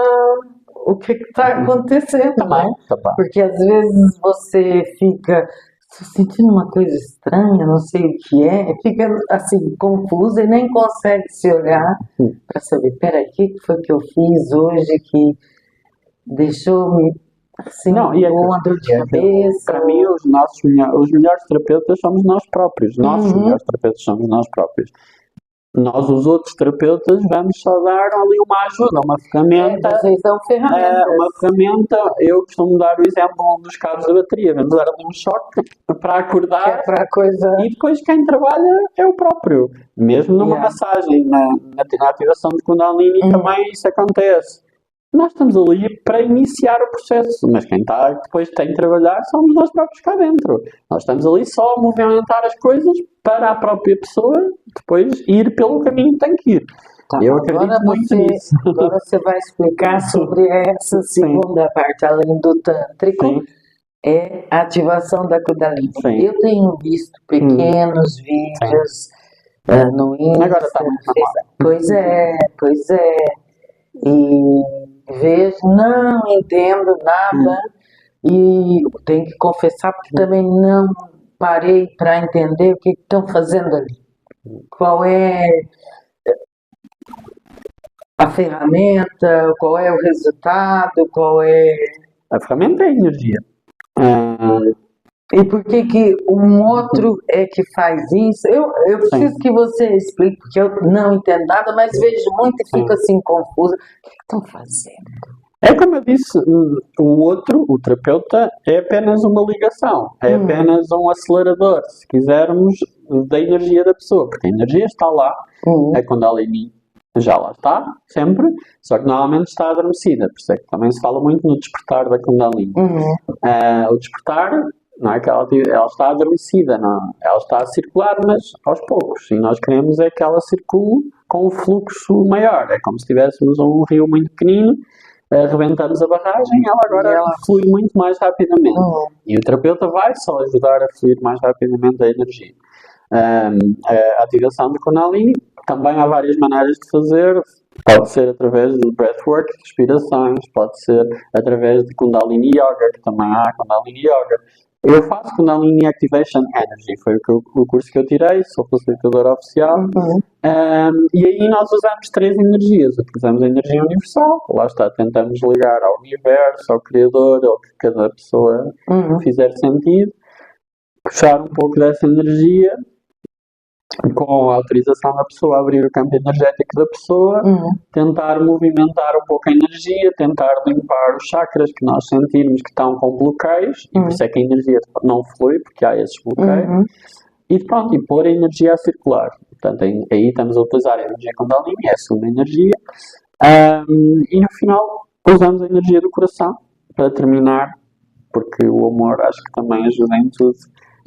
S1: o que está acontecendo,
S2: também.
S1: Porque às vezes você fica sentindo uma coisa estranha, não sei o que é, fica assim, confusa e nem consegue se olhar para saber, peraí, o que foi que eu fiz hoje que deixou-me assim,
S2: Não, e é
S1: com uma dor de
S2: que,
S1: cabeça.
S2: para mim, os melhores terapeutas somos nós próprios. Nossos melhores terapeutas somos nós próprios. Nós, os outros terapeutas, vamos só dar ali uma ajuda, uma ferramenta.
S1: Vocês dão ferramentas.
S2: Uma ferramenta, eu costumo dar o exemplo dos cabos da bateria. Vamos dar ali um choque para
S1: Que
S2: acordar.
S1: é para a coisa.
S2: E depois quem trabalha é o próprio. Mesmo numa massagem, na ativação de Kundalini, também isso acontece. Nós estamos ali para iniciar o processo, mas quem está depois tem de trabalhar somos nós próprios cá dentro. Nós estamos ali só a movimentar as coisas para a própria pessoa depois ir pelo caminho que tem que ir.
S1: Tá,
S2: Eu acredito muito nisso.
S1: Agora você vai explicar sobre essa segunda parte, além do tântrico.
S2: Sim.
S1: É a ativação da Kundalini.
S2: Sim.
S1: Eu tenho visto pequenos vídeos no Insta.
S2: Agora está muito na moda.
S1: Pois é. E vejo, não entendo nada e tenho que confessar porque também não parei para entender o que estão fazendo ali. Qual é a ferramenta, qual é o resultado, qual é...
S2: A ferramenta é a energia.
S1: E por que um outro é que faz isso? Eu preciso que você explique, porque eu não entendo nada, mas vejo muito e fico assim confusa. O que estão fazendo?
S2: É como eu disse, o terapeuta, é apenas uma ligação, é apenas um acelerador, se quisermos, da energia da pessoa, porque a energia está lá, a Kundalini já lá está, sempre, só que normalmente está adormecida, por isso é que também se fala muito no despertar da Kundalini. O despertar, não é que ela está adormecida, não, ela está a circular, mas aos poucos, e nós queremos é que ela circule com um fluxo maior, é como se tivéssemos um rio muito pequenino, rebentamos a barragem, ela agora flui muito mais rapidamente. E o terapeuta vai só ajudar a fluir mais rapidamente a energia. A ativação do Kundalini, também há várias maneiras de fazer. Pode ser através do breathwork, respirações, pode ser através de Kundalini Yoga, que também há Kundalini Yoga. Eu faço Kundalini Activation Energy, foi o curso que eu tirei, sou facilitador oficial. E aí nós usamos 3 energias. Utilizamos a energia universal, lá está, tentamos ligar ao universo, ao Criador, ao que cada pessoa fizer sentido. Puxar um pouco dessa energia, com a autorização da pessoa, abrir o campo energético da pessoa, tentar movimentar um pouco a energia, tentar limpar os chakras que nós sentirmos que estão com bloqueios, e por isso é que a energia não flui, porque há esses bloqueios, e pronto, e pôr a energia a circular. Portanto, aí estamos a utilizar a energia Kundalini, é a segunda energia, e no final usamos a energia do coração para terminar, porque o amor acho que também ajuda em tudo.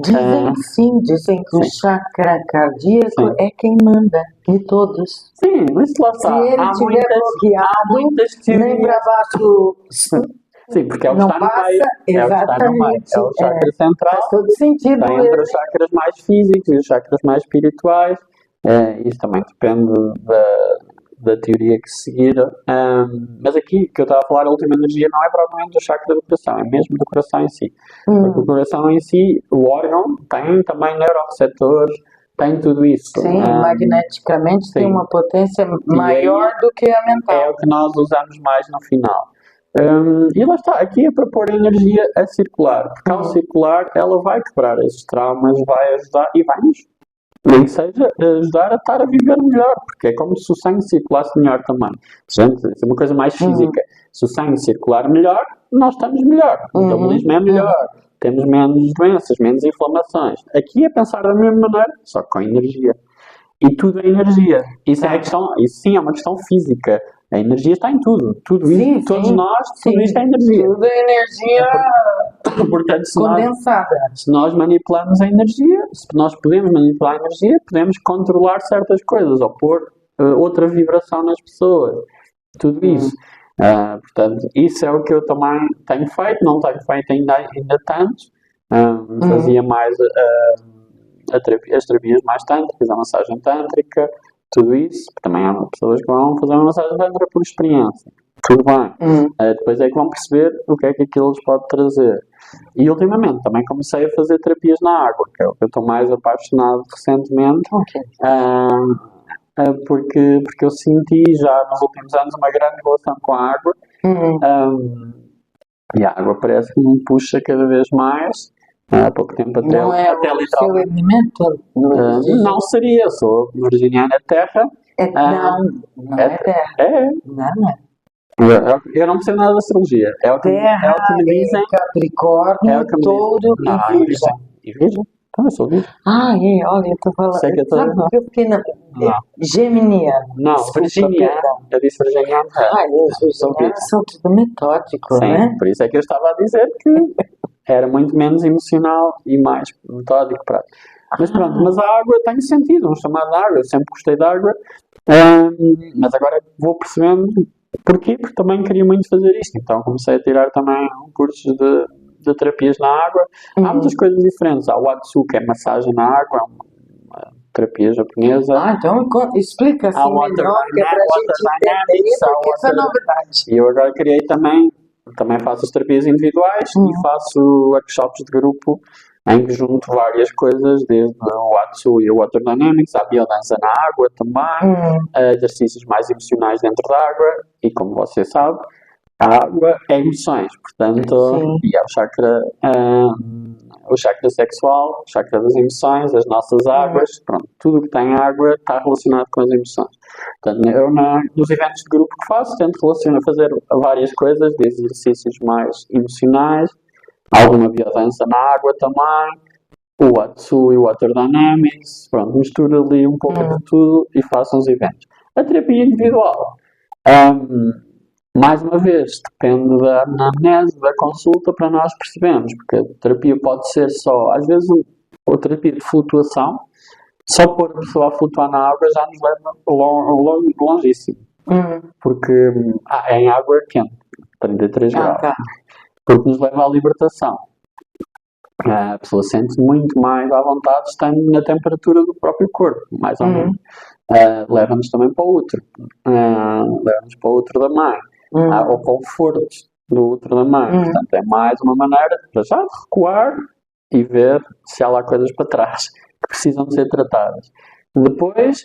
S1: Dizem que o chakra cardíaco é quem manda de todos.
S2: Sim, isso lá está.
S1: Se ele estiver bloqueado, nem para baixo.
S2: Sim, porque é o que
S1: não
S2: está no
S1: passa,
S2: meio. É o que está no meio. É o chakra central.
S1: Faz todo sentido.
S2: Está entre os chakras mais físicos e os chakras mais espirituais. Isso também depende da teoria que se seguir. Mas aqui, que eu estava a falar, a última energia não é propriamente do chakra do coração, é mesmo do coração em si. Porque o coração em si, o órgão, tem também neuroreceptores, tem tudo isso.
S1: Sim, magneticamente tem uma potência maior do que a mental.
S2: É o que nós usamos mais no final. E lá está, aqui é para pôr a energia a circular, porque ao circular ela vai quebrar esses traumas, vai ajudar e vai-nos, nem que seja, ajudar a estar a viver melhor, porque é como se o sangue circulasse melhor também. Gente, isso é uma coisa mais física. Se o sangue circular melhor, nós estamos melhor, o metabolismo é melhor, temos menos doenças, menos inflamações. Aqui é pensar da mesma maneira, só que com energia. E tudo é energia. Isso sim é uma questão física. A energia está em tudo. Tudo isso, todos nós, tudo isto é energia.
S1: Tudo é energia
S2: portanto,
S1: condensada.
S2: Se nós manipulamos a energia, se nós podemos manipular a energia, podemos controlar certas coisas ou pôr outra vibração nas pessoas. Tudo isso. Portanto, isso é o que eu também tenho feito. Não tenho feito ainda tanto. Fazia mais as terapias mais tântricas, a massagem tântrica, tudo isso. Também há pessoas que vão fazer uma massagem tântrica por experiência. Tudo bem. Depois é que vão perceber o que é que aquilo lhes pode trazer. E ultimamente também comecei a fazer terapias na água, que é o que eu estou mais apaixonado recentemente. Porque eu senti já nos últimos anos uma grande relação com a água. E a água parece que me puxa cada vez mais. Há pouco tempo até,
S1: Não é
S2: até
S1: o seu
S2: literalmente.
S1: elemento?
S2: Não seria, eu sou virginiano é terra.
S1: Não é terra.
S2: É.
S1: Não é.
S2: Eu não percebo nada de astrologia. É o que me dizem.
S1: Capricórnio, Touro e Virgem.
S2: E Virgem? Então eu sou Virgem.
S1: Olha, eu estou falando.
S2: Sei que eu tô-
S1: Sabe que eu fiquei na. Geminiano.
S2: Não,
S1: Desculpa,
S2: virginiano.
S1: perdão.
S2: Eu disse virginiano.
S1: Os
S2: sou
S1: virginianos são tudo metódicos,
S2: Sim,
S1: né?
S2: por isso é que eu estava a dizer que era muito menos emocional e mais metódico, prático. Mas pronto, mas a água tem sentido, vamos chamar de água, eu sempre gostei de água, mas agora vou percebendo porquê, porque também queria muito fazer isto, então comecei a tirar também cursos de terapias na água. Há muitas coisas diferentes, há o Atsu, que é massagem na água, é uma terapia japonesa.
S1: Então explica assim melhor, que é para a gente entender, porque essa é novidade.
S2: E eu agora criei também faço as terapias individuais e faço workshops de grupo em que junto várias coisas, desde o Atsu e o Water Dynamics, a biodança na água também, exercícios mais emocionais dentro da água e, como você sabe, a água é emoções, portanto, e é o chakra sexual, o chakra das emoções, as nossas águas, pronto, tudo que tem água está relacionado com as emoções. Portanto, eu nos eventos de grupo que faço, tento fazer várias coisas, desde exercícios mais emocionais, alguma biodança na água também, o Atsu e o Water Dynamics, pronto, misturo ali um pouco de tudo e faço uns eventos. A terapia individual, mais uma vez, depende da anamnese, da consulta, para nós percebermos, porque a terapia pode ser só, às vezes, a terapia de flutuação, só pôr a pessoa a flutuar na água já nos leva longíssimo. Porque é em água quente, 33 graus. Porque nos leva à libertação. A pessoa sente muito mais à vontade estando na temperatura do próprio corpo, mais ou menos. Leva-nos também para o útero. Leva-nos para o útero da mãe. Ao conforto do útero da mãe. Portanto, é mais uma maneira para já de recuar e ver se há lá coisas para trás que precisam de ser tratadas. Depois,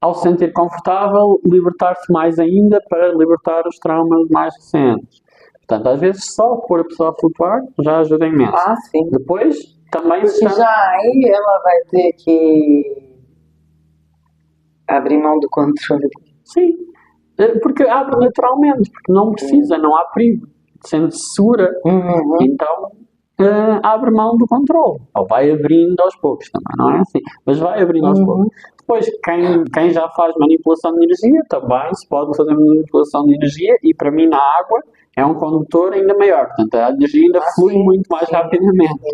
S2: ao se sentir confortável, libertar-se mais ainda para libertar os traumas mais recentes. Portanto, às vezes só pôr a pessoa a flutuar já ajuda imenso.
S1: Sim.
S2: Depois, também
S1: porque já aí ela vai ter que abrir mão do controle.
S2: Sim, porque abre naturalmente, porque não precisa, não há perigo, sente-se segura, então abre mão do controle, ou vai abrindo aos poucos também, não é assim, mas vai abrindo aos poucos. Depois, quem já faz manipulação de energia, também se pode fazer manipulação de energia, e para mim na água é um condutor ainda maior, portanto a energia ainda flui muito mais rapidamente.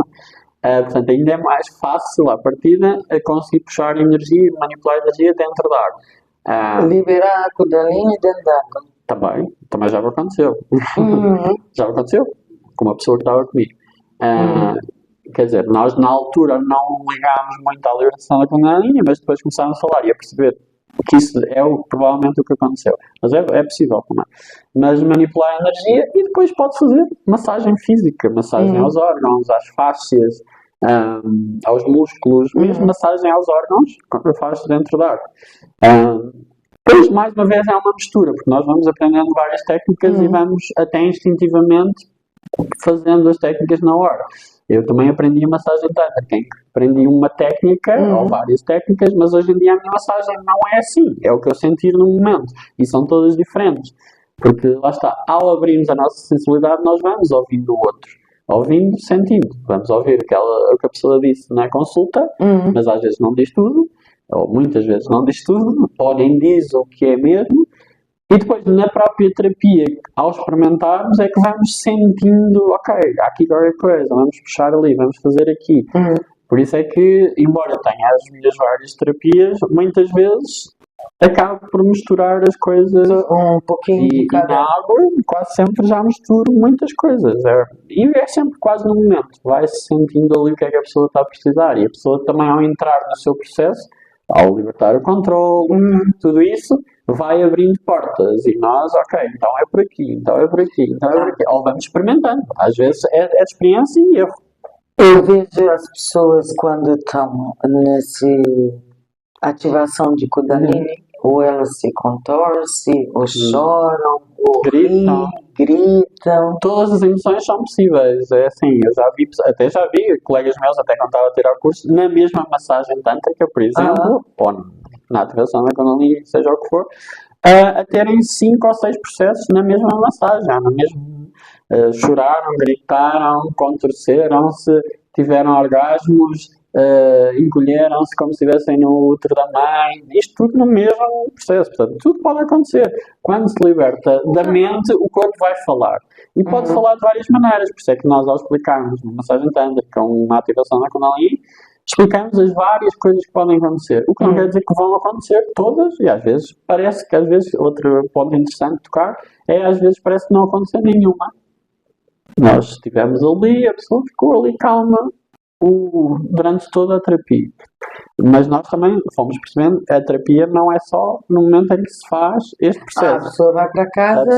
S2: Portanto, ainda é mais fácil à partida a conseguir puxar energia e manipular energia dentro da água.
S1: Liberar a Kundalini dentro da água.
S2: Também já me aconteceu. Já me aconteceu com uma pessoa que estava comigo. Quer dizer, nós na altura não ligámos muito à libertação da Kundalini, mas depois começámos a falar e a perceber que isso é provavelmente o que aconteceu. Mas é possível também. Mas manipular a energia, e depois pode fazer massagem física, massagem aos órgãos, às fáscias, aos músculos, mesmo massagem aos órgãos, que faz dentro da água. Depois, mais uma vez, é uma mistura, porque nós vamos aprendendo várias técnicas e vamos até instintivamente fazendo as técnicas na hora. Eu também aprendi a massagem tântrica, aprendi uma técnica, ou várias técnicas, mas hoje em dia a minha massagem não é assim, é o que eu sentir no momento, e são todas diferentes, porque lá está, ao abrirmos a nossa sensibilidade, nós vamos ouvindo o outro, ouvindo, sentindo, vamos ouvir o que a pessoa disse na consulta, mas às vezes não diz tudo, ou muitas vezes não diz tudo, ou nem diz o que é mesmo. E depois, na própria terapia, ao experimentarmos, é que vamos sentindo, ok, há aqui qualquer coisa, vamos puxar ali, vamos fazer aqui. Por isso é que, embora tenha as minhas várias terapias, muitas vezes acabo por misturar as coisas
S1: um pouquinho
S2: e na água quase sempre já misturo muitas coisas. E é sempre quase no momento, vai-se sentindo ali o que é que a pessoa está a precisar. E a pessoa também, ao entrar no seu processo, ao libertar o controle, tudo isso, vai abrindo portas e nós, ok, então é por aqui, então é por aqui, então é por aqui. Ou vamos experimentando. Às vezes é experiência e erro.
S1: Eu vejo as pessoas quando estão nessa ativação de Kundalini, ou elas se contorcem, ou choram, ou
S2: gritam,
S1: gritam.
S2: Todas as emoções são possíveis. É assim, até já vi colegas meus, até quando estava a tirar o curso, na mesma massagem tântrica, por exemplo, ou na ativação da Kundalini, seja o que for, a terem 5 ou 6 processos na mesma massagem, no mesmo, choraram, gritaram, contorceram-se, tiveram orgasmos, encolheram-se como se estivessem no útero da mãe, isto tudo no mesmo processo, portanto, tudo pode acontecer. Quando se liberta da mente, o corpo vai falar. E pode falar de várias maneiras, por isso é que nós, ao explicarmos uma massagem tântrica, uma ativação da Kundalini, explicamos as várias coisas que podem acontecer. O que não quer dizer que vão acontecer todas, e às vezes parece que, outro ponto interessante de tocar, às vezes parece que não acontecer nenhuma. Nós estivemos ali, a pessoa ficou ali calma durante toda a terapia. Mas nós também fomos percebendo que a terapia não é só no momento em que se faz este processo.
S1: A pessoa vai para casa,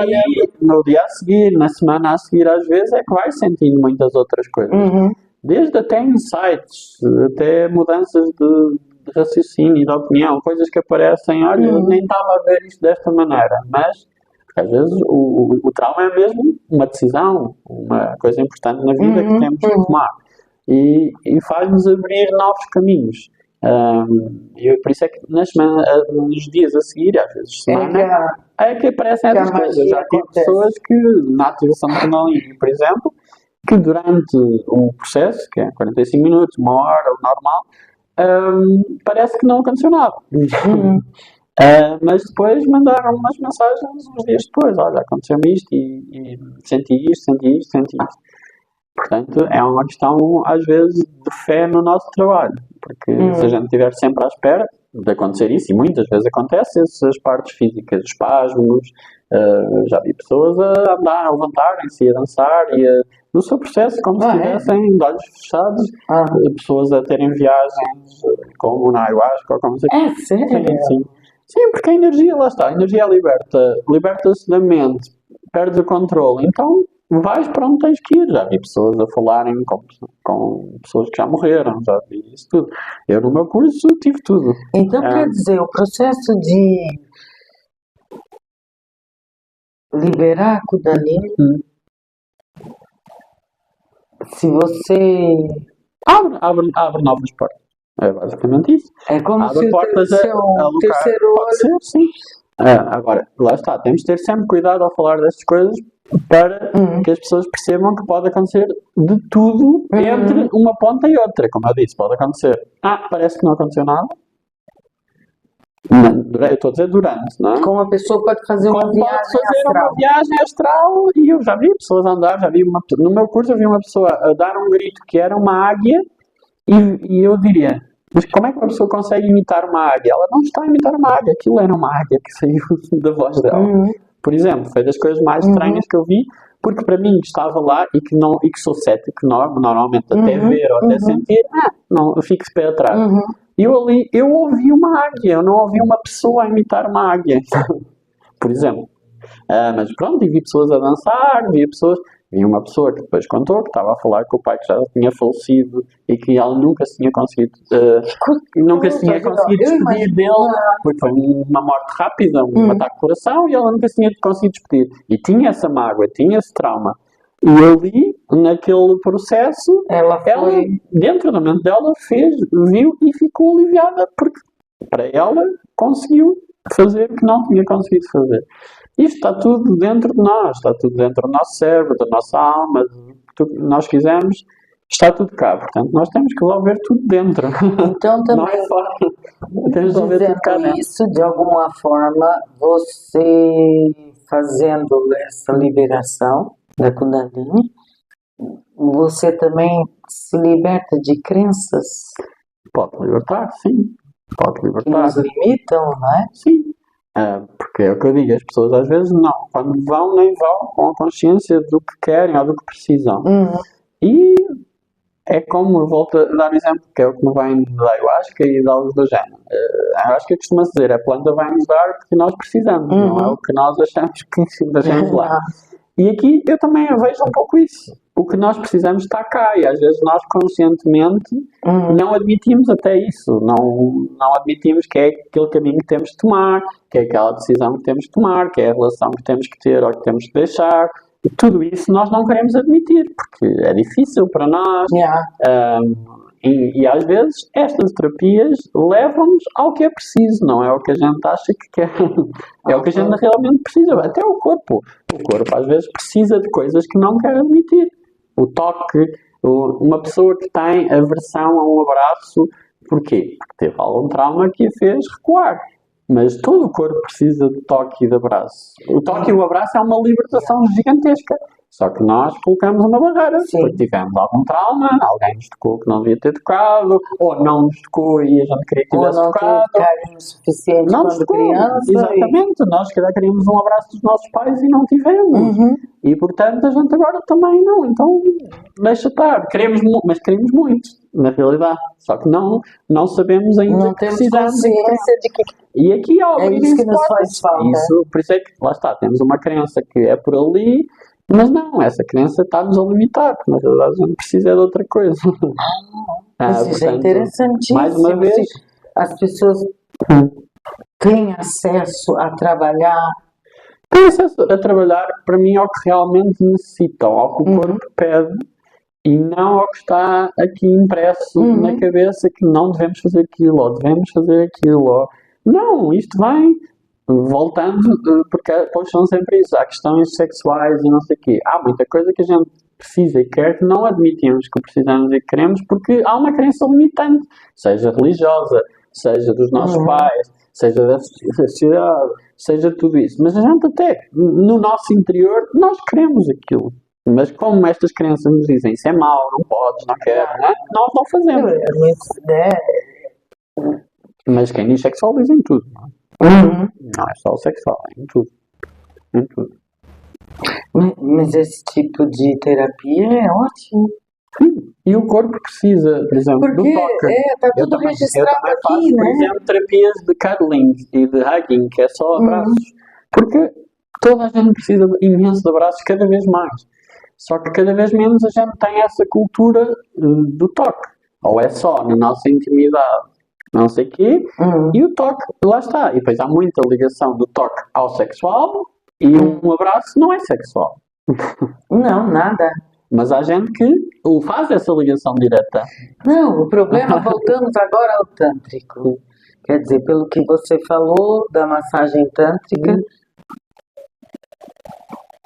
S2: e no dia a seguir, na semana a seguir, às vezes, é que vai sentindo muitas outras coisas. Desde até insights, até mudanças de raciocínio e de opinião, coisas que aparecem, olha, eu nem estava a ver isto desta maneira, mas às vezes o trauma é mesmo uma decisão, uma coisa importante na vida que temos que tomar e faz-nos abrir novos caminhos. Por isso é que nos dias a seguir, às vezes semana, é que aparecem essas coisas. Já tem pessoas que na ativação do Kundalini, por exemplo, que durante um processo, que é 45 minutos, uma hora, o normal, parece que não aconteceu nada. Mas depois mandaram umas mensagens uns dias depois, olha, aconteceu-me isto e senti isto. Portanto, é uma questão, às vezes, de fé no nosso trabalho, porque se a gente estiver sempre à espera de acontecer isso, e muitas vezes acontece, essas partes físicas, espasmos, já vi pessoas a andar, a levantarem-se, a dançar, no seu processo, como se estivessem de olhos fechados, pessoas a terem viagens, como na ayahuasca, ou como se...
S1: É sério?
S2: Sim, porque a energia, lá está, a energia liberta-se da mente, perde o controle, então vais para onde tens que ir. Já vi pessoas a falarem com pessoas que já morreram, já vi isso tudo. Eu no meu curso tive tudo.
S1: Então quer dizer, o processo de liberar a Kundalini, se você...
S2: Abre novas portas. É basicamente isso.
S1: É como
S2: abre
S1: se
S2: portas
S1: o terceiro olho...
S2: Sim. Agora, lá está, temos de ter sempre cuidado ao falar destas coisas para que as pessoas percebam que pode acontecer de tudo entre uma ponta e outra. Como eu disse, pode acontecer. Parece que não aconteceu nada. Eu estou a dizer durante, não é?
S1: Como a pessoa pode fazer uma
S2: viagem astral e eu já vi pessoas andar, no meu curso eu vi uma pessoa a dar um grito que era uma águia e eu diria, mas como é que uma pessoa consegue imitar uma águia? Ela não está a imitar uma águia, aquilo era uma águia que saiu da voz dela. Por exemplo, foi das coisas mais estranhas que eu vi, porque para mim que estava lá e que sou cético, normalmente até ver ou até sentir, não, eu fico de pé atrás. E eu ouvi uma águia, eu não ouvi uma pessoa a imitar uma águia. Por exemplo. Mas pronto, e vi pessoas a dançar, vi uma pessoa que depois contou que estava a falar com o pai que já tinha falecido e que ela nunca se tinha conseguido despedir dele, porque foi uma morte rápida, um ataque de coração, e ela nunca se tinha conseguido despedir. E tinha essa mágoa, tinha esse trauma. E ali, naquele processo, ela dentro da mente dela, viu e ficou aliviada, porque para ela conseguiu fazer o que não tinha conseguido fazer. Isto está tudo dentro de nós, está tudo dentro do nosso cérebro, da nossa alma, tudo que nós quisermos, está tudo cá. Portanto, nós temos que resolver tudo dentro.
S1: Então, também,
S2: não é fora. Temos de resolver tudo cá dentro.
S1: Isso, de alguma forma, você fazendo essa liberação da Kundalini, você também se liberta de crenças?
S2: Pode libertar, sim. Pode libertar.
S1: Que nos limitam, não é?
S2: Sim. Porque é o que eu digo, as pessoas às vezes não. Quando vão, nem vão com a consciência do que querem ou do que precisam. E é como, eu volto a dar um exemplo, que é o que me vem da ayahuasca e de algo do género. A ayahuasca costuma-se dizer, a planta vai nos dar o que nós precisamos, não é o que nós achamos que deixamos lá. E aqui eu também vejo um pouco isso. o que nós precisamos está cá e às vezes nós conscientemente
S1: Uhum.
S2: não admitimos até isso, não admitimos que é aquele caminho que temos de tomar, que é aquela decisão que temos de tomar, que é a relação que temos que ter ou que temos que deixar. E tudo isso nós não queremos admitir, porque é difícil para nós.
S1: Yeah.
S2: E às vezes estas terapias levam-nos ao que é preciso, não é o que a gente acha que quer, é o que a gente realmente precisa. Até o corpo às vezes precisa de coisas que não quer admitir. O toque, uma pessoa que tem aversão a um abraço, porquê? Porque teve algum trauma que a fez recuar. Mas todo o corpo precisa de toque e de abraço. O toque e o abraço é uma libertação gigantesca. Só que nós colocamos uma barreira,
S1: Sim.
S2: porque tivemos algum trauma, alguém nos tocou que não devia ter tocado, ou não nos tocou e a gente queria que
S1: Ou
S2: tivesse
S1: não
S2: tocado.
S1: teve carinho suficiente
S2: Não nos
S1: quando
S2: tocou.
S1: criança.
S2: Exatamente. Nós, se calhar, queríamos um abraço dos nossos pais e não tivemos.
S1: Uhum.
S2: E, portanto, a gente agora também não. Então, deixa estar. Mas queremos muito, na realidade. Só que não sabemos ainda
S1: Não
S2: que
S1: temos
S2: precisamos.
S1: consciência de que
S2: E aqui
S1: é isso que nos faz falta.
S2: Isso, por isso é que, lá está, temos uma crença que é por ali, mas não, essa crença está-nos a limitar, porque na realidade a gente precisa de outra coisa.
S1: Mas isso é
S2: Portanto,
S1: interessantíssimo.
S2: mais uma vez,
S1: As pessoas têm acesso a trabalhar.
S2: tem acesso a trabalhar, para mim, ao que realmente necessitam, ao que o corpo pede, e não ao que está aqui impresso na cabeça que não devemos fazer aquilo, ou devemos fazer aquilo, ou... Não, isto vem voltando, porque depois são sempre isso, há questões sexuais e não sei o quê. Há muita coisa que a gente precisa e quer que não admitimos que precisamos e que queremos, porque há uma crença limitante, seja religiosa, seja dos nossos pais, seja da sociedade, seja tudo isso. Mas a gente até, no nosso interior, nós queremos aquilo. Mas como estas crenças nos dizem isso é mau, não podes, não quero, nós não fazemos. Mas quem diz sexual diz em tudo, não é? Não é só o sexual, é em tudo. Em tudo.
S1: Mas esse tipo de terapia é ótimo.
S2: E o corpo precisa, por exemplo,
S1: Porque
S2: do toque.
S1: está tudo registrado
S2: eu faço,
S1: aqui,
S2: por
S1: né?
S2: exemplo, terapias de cuddling e de hugging, que é só abraços. Porque toda a gente precisa imenso de abraços, cada vez mais. Só que cada vez menos a gente tem essa cultura do toque. Ou é só na nossa intimidade, não sei o quê, e o toque, lá está. E depois há muita ligação do toque ao sexual, e um abraço não é sexual.
S1: Não, nada.
S2: Mas há gente que faz essa ligação direta.
S1: Não, o problema, voltamos agora ao tântrico. Quer dizer, pelo que você falou da massagem tântrica,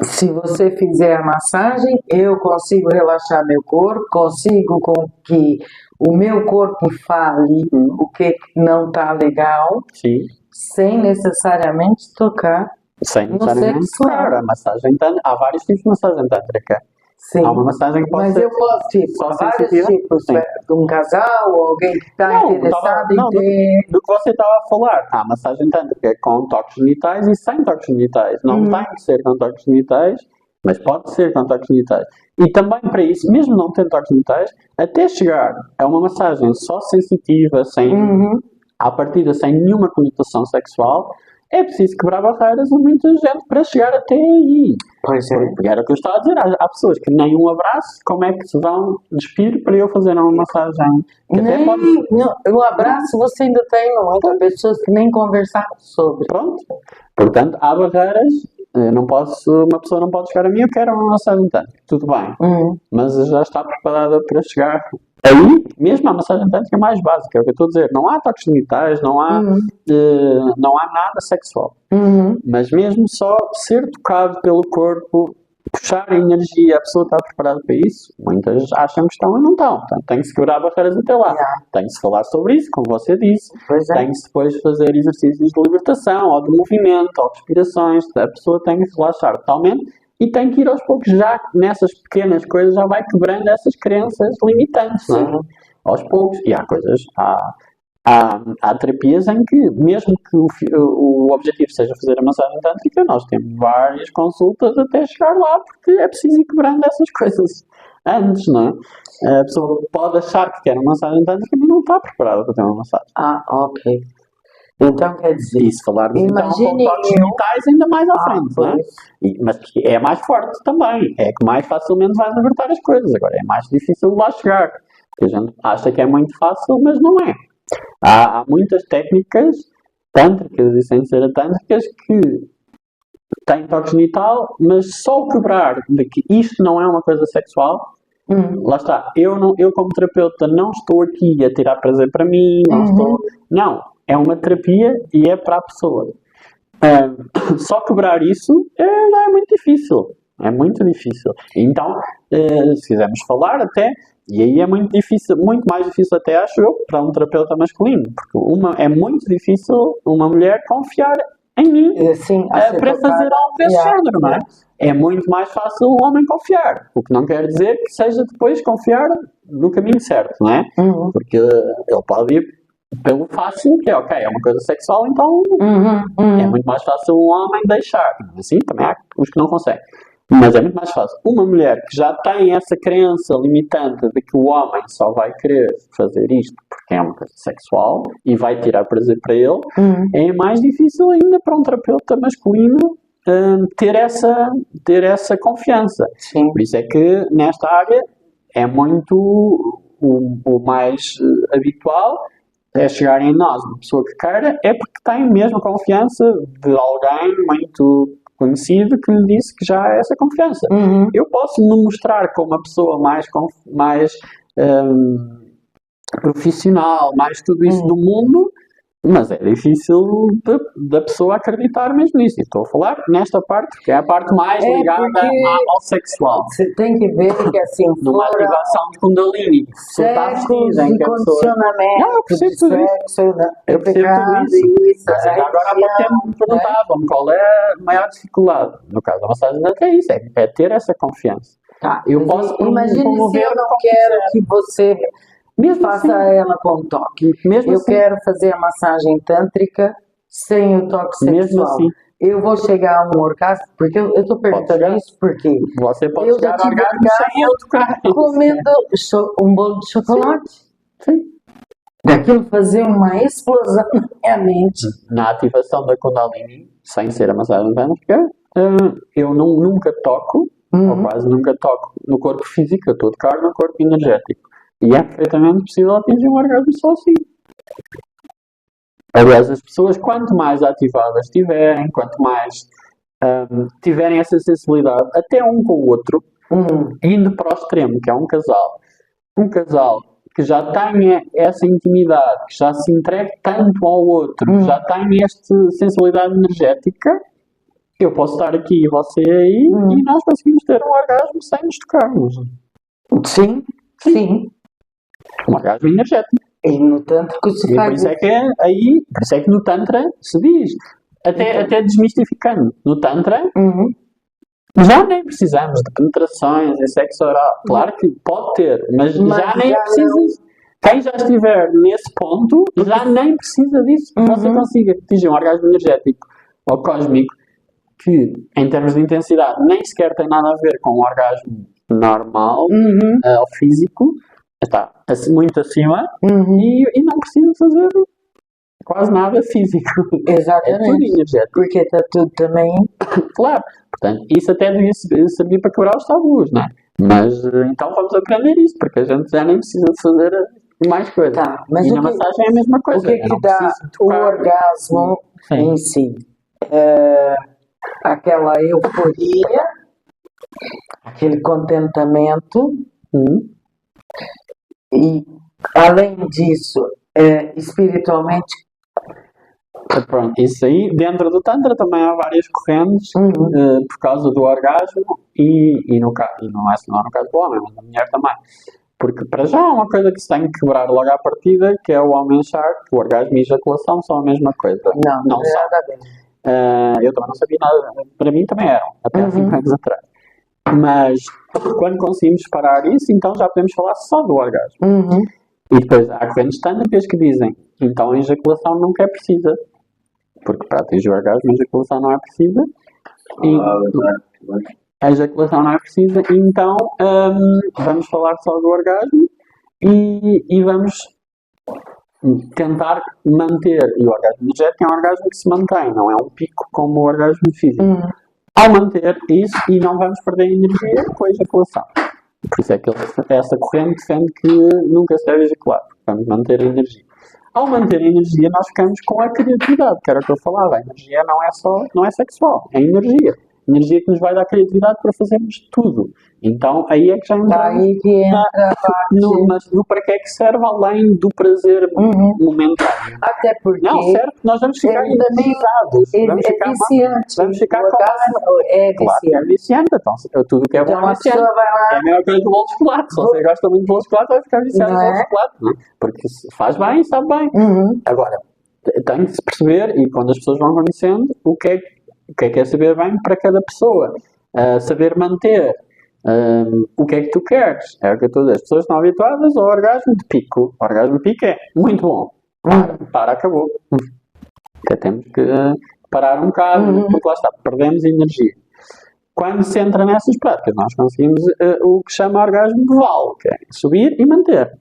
S1: se você fizer a massagem, eu consigo relaxar meu corpo, consigo com que o meu corpo fale o que não está legal,
S2: Sim.
S1: sem necessariamente tocar.
S2: Sem
S1: No
S2: necessariamente
S1: sexual.
S2: tocar. A massagem tântrica. Há vários tipos de massagem tântrica.
S1: Sim.
S2: Há uma massagem que pode
S1: Mas
S2: ser
S1: eu posso, tipo,
S2: só
S1: vários
S2: sensitiva.
S1: tipos,
S2: Sim.
S1: de um casal ou alguém que está interessado em ter...
S2: Do que você estava a falar. Há massagem tântrica com toques genitais e sem toques genitais. Não tem que ser com toques genitais, mas pode ser com toques genitais. E também para isso, mesmo não tendo toques genitais, até chegar a uma massagem só sensitiva, sem, à partida sem nenhuma conotação sexual, é preciso quebrar barreiras a muita gente para chegar até aí.
S1: Pois é.
S2: Porque era o que eu estava a dizer. Há pessoas que nem um abraço, como é que se vão despir para eu fazer uma massagem? Que até pode...
S1: O abraço você ainda tem, não é? Há pessoas que nem conversaram sobre.
S2: Pronto. Portanto, há barreiras. Uma pessoa não pode chegar a mim, eu quero uma massagem tântrica. Tudo bem. Mas já está preparada para chegar aí, mesmo a massagem tântrica mais básica, é o que eu estou a dizer. Não há toques genitais, não há nada sexual. Mas mesmo só ser tocado pelo corpo, puxar a energia, a pessoa está preparada para isso. Muitas acham que estão e não estão. Portanto, tem que se quebrar barreiras até lá. Tem que se falar sobre isso, como você disse. Tem que se depois fazer exercícios de libertação, ou de movimento, ou de respirações. A pessoa tem que se relaxar totalmente e tem que ir aos poucos, já nessas pequenas coisas, já vai quebrando essas crenças limitantes, não é? Aos poucos. E há coisas... Há terapias em que, mesmo que o objetivo seja fazer a massagem tântrica, nós temos várias consultas até chegar lá, porque é preciso ir quebrando essas coisas antes, não é? A pessoa pode achar que quer uma massagem tântrica, mas não está preparada para ter uma massagem.
S1: Ok. Então, quer dizer,
S2: E se falarmos então com
S1: imagine
S2: toques
S1: eu...
S2: genitais, ainda mais à frente, não é?
S1: pois.
S2: Mas que é mais forte também, é que mais facilmente vai libertar as coisas. Agora, é mais difícil de lá chegar. Porque a gente acha que é muito fácil, mas não é. Há muitas técnicas tântricas e sem ser tântricas que têm toque genital, mas só o quebrar de que isto não é uma coisa sexual. Lá está, eu como terapeuta não estou aqui a tirar prazer para mim, não, é uma terapia e é para a pessoa. Só quebrar isso já é muito difícil, é muito difícil. Então, se quisermos falar até, e aí é muito difícil, muito mais difícil até acho eu, para um terapeuta masculino, porque é muito difícil uma mulher confiar em mim
S1: Sim,
S2: para fazer algo desse género, não é? É muito mais fácil o homem confiar, o que não quer dizer que seja depois confiar no caminho certo, não é? Porque ele pode ir pelo fácil, que é ok, é uma coisa sexual, então é muito mais fácil um homem deixar. Assim, também há os que não conseguem. Mas é muito mais fácil. Uma mulher que já tem essa crença limitante de que o homem só vai querer fazer isto porque é uma coisa sexual e vai tirar prazer para ele, é mais difícil ainda para um terapeuta masculino ter essa confiança.
S1: Sim.
S2: Por isso é que nesta área é muito o mais habitual é chegarem a nós, uma pessoa que queira, é porque tem mesmo confiança de alguém muito conhecido que lhe disse que já há essa confiança. Eu posso me mostrar como uma pessoa mais profissional, mais tudo isso do mundo, mas é difícil da pessoa acreditar mesmo nisso. E estou a falar nesta parte, que é a parte mais ligada ao sexual.
S1: Você tem que ver que assim,
S2: numa ativação de Kundalini,
S1: séculos de condicionamento,
S2: não, eu percebo tudo isso. Eu percebo tudo isso. Mas agora há pouco tempo me perguntavam qual é a maior dificuldade. No caso da massagem é isso, é ter essa confiança.
S1: Tá,
S2: eu posso
S1: imagine se eu não quero que você faça ela com toque.
S2: Mesmo
S1: eu
S2: assim,
S1: quero fazer a massagem tântrica sem o toque sexual.
S2: Mesmo assim,
S1: eu vou chegar a um orgasmo, porque eu estou perguntando isso porque
S2: você pode chegar a orgasmo sem eu tocar.
S1: Comendo um bolo de chocolate.
S2: Sim.
S1: Daquilo fazer uma explosão na minha mente.
S2: Na ativação da Kundalini, sem ser a massagem tântrica, eu nunca toco, ou quase nunca toco, no corpo físico, eu estou a tocar no corpo energético. E é perfeitamente possível atingir um orgasmo só assim. Aliás, as pessoas, quanto mais ativadas estiverem, quanto mais tiverem essa sensibilidade, até um com o outro, indo para o extremo, que é um casal que já tenha essa intimidade, que já se entregue tanto ao outro, que já tem esta sensibilidade energética, eu posso estar aqui e você aí, e nós conseguimos ter um orgasmo sem nos tocarmos.
S1: Sim.
S2: Um orgasmo energético.
S1: E no Tântrico se faz
S2: por isso é que no Tantra se diz, até desmistificando, no Tantra já nem precisamos de penetrações e sexo oral. Claro que pode ter, mas já nem precisa. Quem já estiver nesse ponto, já nem precisa disso, porque você consiga atingir um orgasmo energético ou cósmico que, em termos de intensidade, nem sequer tem nada a ver com um orgasmo normal ou físico. Está muito acima e não precisa fazer quase nada físico.
S1: Exatamente.
S2: É tudo energético.
S1: Porque está tudo também...
S2: Claro. Portanto, isso até devia servir para quebrar os tabus, não é? Mas então vamos aprender isso, porque a gente já nem precisa de fazer mais coisas.
S1: Tá, mas
S2: e na massagem é a mesma coisa.
S1: O que dá o orgasmo em si? Aquela euforia, aquele contentamento... E, além disso, espiritualmente...
S2: Pronto, isso aí, dentro do Tantra também há várias correntes por causa do orgasmo e não é só no caso do homem, mas da mulher também. Porque para já é uma coisa que se tem que quebrar logo à partida, que é o homem achar que o orgasmo e a ejaculação são a mesma coisa. Não são. Eu também não sabia nada, para mim também eram, até há 5 anos atrás. Mas quando conseguimos separar isso, então já podemos falar só do orgasmo. E depois há correntes tântricas que dizem, então a ejaculação nunca é precisa. Porque para atingir o orgasmo a ejaculação não é precisa. A ejaculação não é precisa, então vamos falar só do orgasmo e vamos tentar manter, e o orgasmo energético é um orgasmo que se mantém, não é um pico como o orgasmo físico. Ao manter isso, e não vamos perder energia com a ejaculação. Por isso é que essa corrente defende que nunca se deve ejacular, vamos manter a energia. Ao manter a energia, nós ficamos com a criatividade, que era o que eu falava. A energia não é sexual, é energia. Energia que nos vai dar criatividade para fazermos tudo. Então, aí é que já entramos mas no para que é que serve além do prazer momentâneo.
S1: Até porque
S2: não, serve que nós vamos ficar excitados. Vamos ficar com
S1: é viciante.
S2: É viciante. Então, tudo que é bom é viciante. É a mesma coisa do bolo de chocolate. Se você gosta muito de bolo de chocolate, vai ficar viciado no bolo de chocolate. Não é? Porque faz bem, sabe bem. Agora, tem que se perceber, e quando as pessoas vão conhecendo, o que é saber bem para cada pessoa. Saber manter o que é que tu queres. É o que todas as pessoas estão habituadas ao orgasmo de pico. O orgasmo de pico é muito bom. Para, acabou. Até temos que parar um bocado, porque lá está, perdemos energia. Quando se entra nessas práticas, nós conseguimos o que chama orgasmo de vale, que é subir e manter.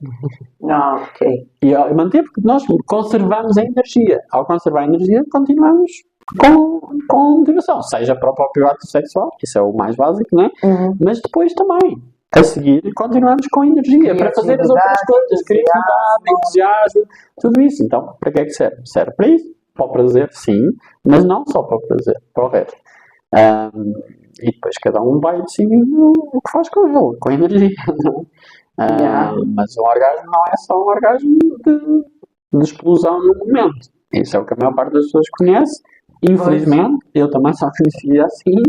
S2: E manter porque nós conservamos a energia. Ao conservar a energia, continuamos com motivação, seja para o próprio ato sexual, que isso é o mais básico, não é? Mas depois também, a seguir, continuamos com energia para fazer as outras coisas, criatividade, entusiasmo, tudo isso. Então, para que é que serve? Serve para isso, para o prazer, sim, mas não só para o prazer, para o resto. E depois cada um vai decidir o que faz com ele, com a energia. Mas o orgasmo não é só um orgasmo de explosão no momento. Isso é o que a maior parte das pessoas conhece. Infelizmente, eu também só conhecia assim,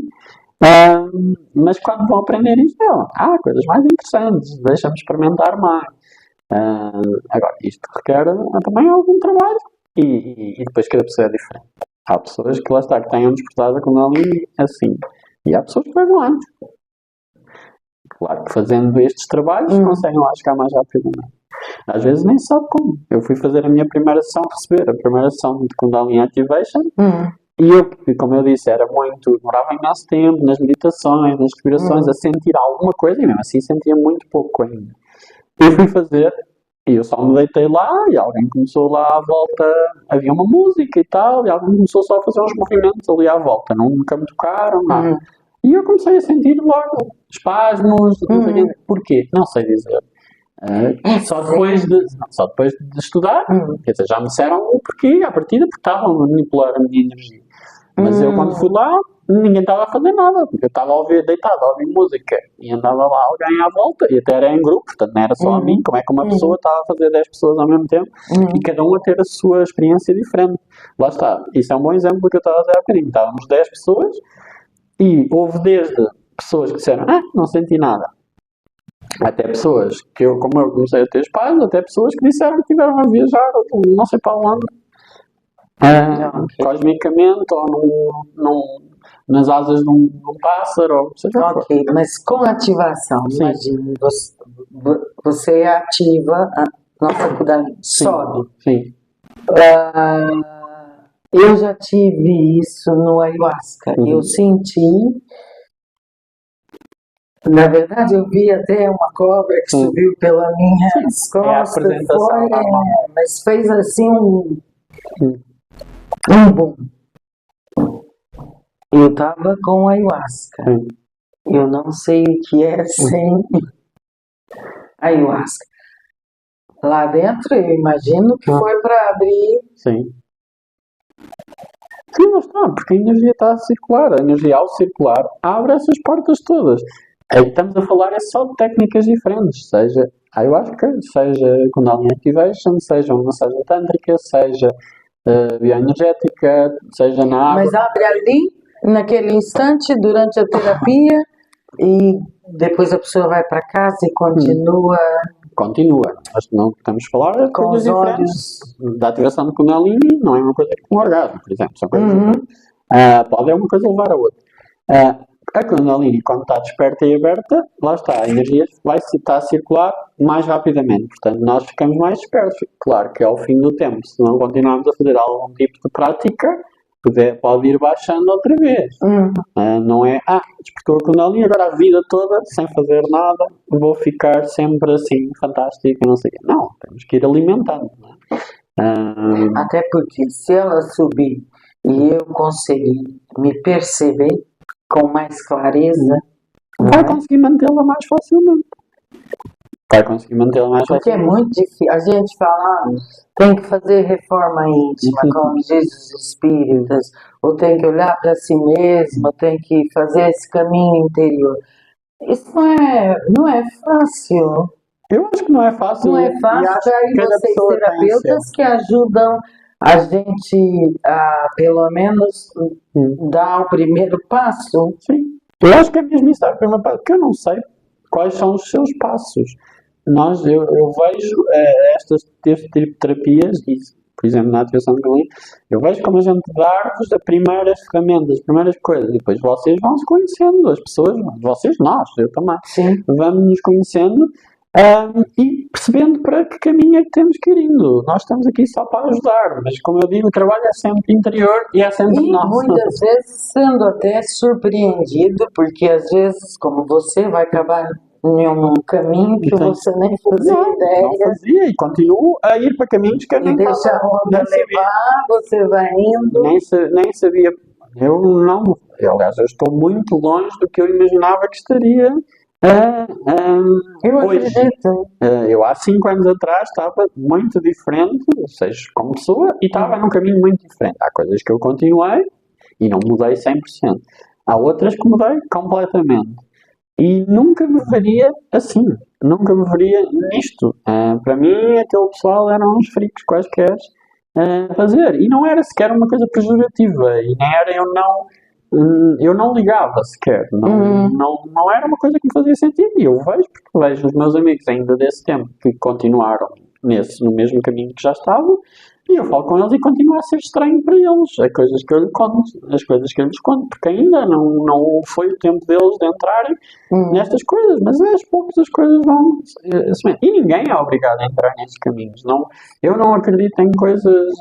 S2: mas quando vão aprender isto, coisas mais interessantes, deixa-me experimentar mais. Agora, isto requer também algum trabalho e depois cada pessoa é diferente. Há pessoas que lá está, que têm um despertar da Kundalini assim, e há pessoas que levam antes. Claro que fazendo estes trabalhos conseguem lá chegar mais rapidamente. Às vezes nem sabe como. Eu fui fazer a minha primeira sessão, receber a primeira sessão de Kundalini Activation e eu, como eu disse, demorava imenso tempo nas meditações, nas respirações, a sentir alguma coisa e mesmo assim sentia muito pouco ainda. Eu fui fazer e eu só me deitei lá e alguém começou lá à volta, havia uma música e tal, e alguém começou só a fazer uns movimentos ali à volta, nunca me tocaram, nada. E eu comecei a sentir logo espasmos, não sei porquê, não sei dizer. Só depois de estudar, quer dizer, já me disseram o porquê, à partida, porque estavam a manipular a minha energia. Mas eu, quando fui lá, ninguém estava a fazer nada. Eu estava deitado a ouvir música e andava lá alguém à volta, e até era em grupo, portanto não era só a mim. Como é que uma pessoa estava a fazer 10 pessoas ao mesmo tempo e cada um a ter a sua experiência diferente? Lá está, isso é um bom exemplo do que eu estava a dizer há bocadinho. Estávamos 10 pessoas e houve desde pessoas que disseram, não senti nada, até pessoas que como eu comecei a ter espasmos, até pessoas que disseram que tiveram a viajar, não sei para onde, cosmicamente, ou nas asas de um pássaro, ou seja o que for.
S1: Mas com ativação, imagina, você ativa a nossa Kundalini, sobe.
S2: Sim.
S1: Eu já tive isso no Ayahuasca, eu senti. Na verdade, eu vi até uma cobra que subiu pela minha costas, mas fez assim um boom. Eu estava com Ayahuasca. Eu não sei o que é sem Ayahuasca. Lá dentro, eu imagino que foi para abrir.
S2: Sim, não está, porque a energia está a circular. A energia, ao circular, abre essas portas todas. Estamos a falar só de técnicas diferentes, seja Ayahuasca, seja Kundalini Activation, seja uma massagem tântrica, seja bioenergética, seja na água.
S1: Mas abre ali, naquele instante, durante a terapia, e depois a pessoa vai para casa e continua.
S2: Mas não estamos a falar de coisas diferentes. Da ativação de Kundalini não é uma coisa que um orgasmo, por exemplo. São coisas diferentes. Pode uma coisa levar a outra. A Kundalini, quando está desperta e aberta, lá está, a energia vai estar a circular mais rapidamente. Portanto, nós ficamos mais despertos. Claro que ao fim do tempo, se não continuarmos a fazer algum tipo de prática, pode ir baixando outra vez. Não é, despertou a Kundalini, agora a vida toda, sem fazer nada, vou ficar sempre assim, fantástico, não sei o quê. Não, temos que ir alimentando. Não é?
S1: Até porque se ela subir e eu conseguir me perceber com mais clareza, não
S2: vai
S1: é?
S2: conseguir mantê-la mais facilmente. Vai conseguir mantê-la mais
S1: Porque é
S2: facilmente.
S1: muito difícil. A gente fala, tem que fazer reforma íntima, como diz os espíritas, ou tem que olhar para si mesmo, tem que fazer esse caminho interior. Isso não é fácil.
S2: Eu acho que não é fácil.
S1: Não é
S2: E
S1: fácil,
S2: acho
S1: aí
S2: que cada
S1: vocês
S2: pessoa tem
S1: terapeutas que ajudam a gente a, pelo menos, dar o primeiro passo.
S2: Sim. Eu acho que é mesmo isso, a primeira parte, porque eu não sei quais são os seus passos. Eu vejo este tipo de terapias, e, por exemplo, na ativação de galinha, eu vejo como a gente dá-vos as primeiras ferramentas, as primeiras coisas, e depois vocês vão se conhecendo, as pessoas, vocês, nós, eu também,
S1: Sim.
S2: vamos nos conhecendo e percebendo para que caminho é que temos que ir indo. Nós estamos aqui só para ajudar, mas como eu digo, o trabalho é sempre interior e é sempre
S1: E
S2: nosso.
S1: muitas vezes sendo até surpreendido, porque às vezes, como você vai acabar em um caminho que
S2: Então,
S1: você nem fazia
S2: não
S1: ideia,
S2: fazia e continuo a ir para caminhos que eu
S1: e
S2: nem
S1: deixa
S2: estava,
S1: a onda
S2: nem sabia.
S1: levar, você vai indo.
S2: Nem sabia. Eu não. Aliás, eu estou muito longe do que eu imaginava que estaria
S1: Eu
S2: hoje.
S1: acredito.
S2: Eu há 5 anos atrás estava muito diferente, ou seja, como pessoa, e estava num caminho muito diferente. Há coisas que eu continuei e não mudei 100%. Há outras que mudei completamente. E nunca me veria assim. Nunca me veria nisto. Para mim, aquele pessoal eram uns freaks quaisquer a fazer. E não era sequer uma coisa pejorativa. E nem era eu não ligava sequer. Não era uma coisa que me fazia sentido. E eu vejo, porque vejo os meus amigos ainda desse tempo que continuaram no mesmo caminho que já estavam. E eu falo com eles e continua a ser estranho para eles. As coisas que eu lhes conto, porque ainda não foi o tempo deles de entrarem nestas coisas, mas aos poucos as coisas vão. E ninguém é obrigado a entrar nesses caminhos. Eu não acredito em coisas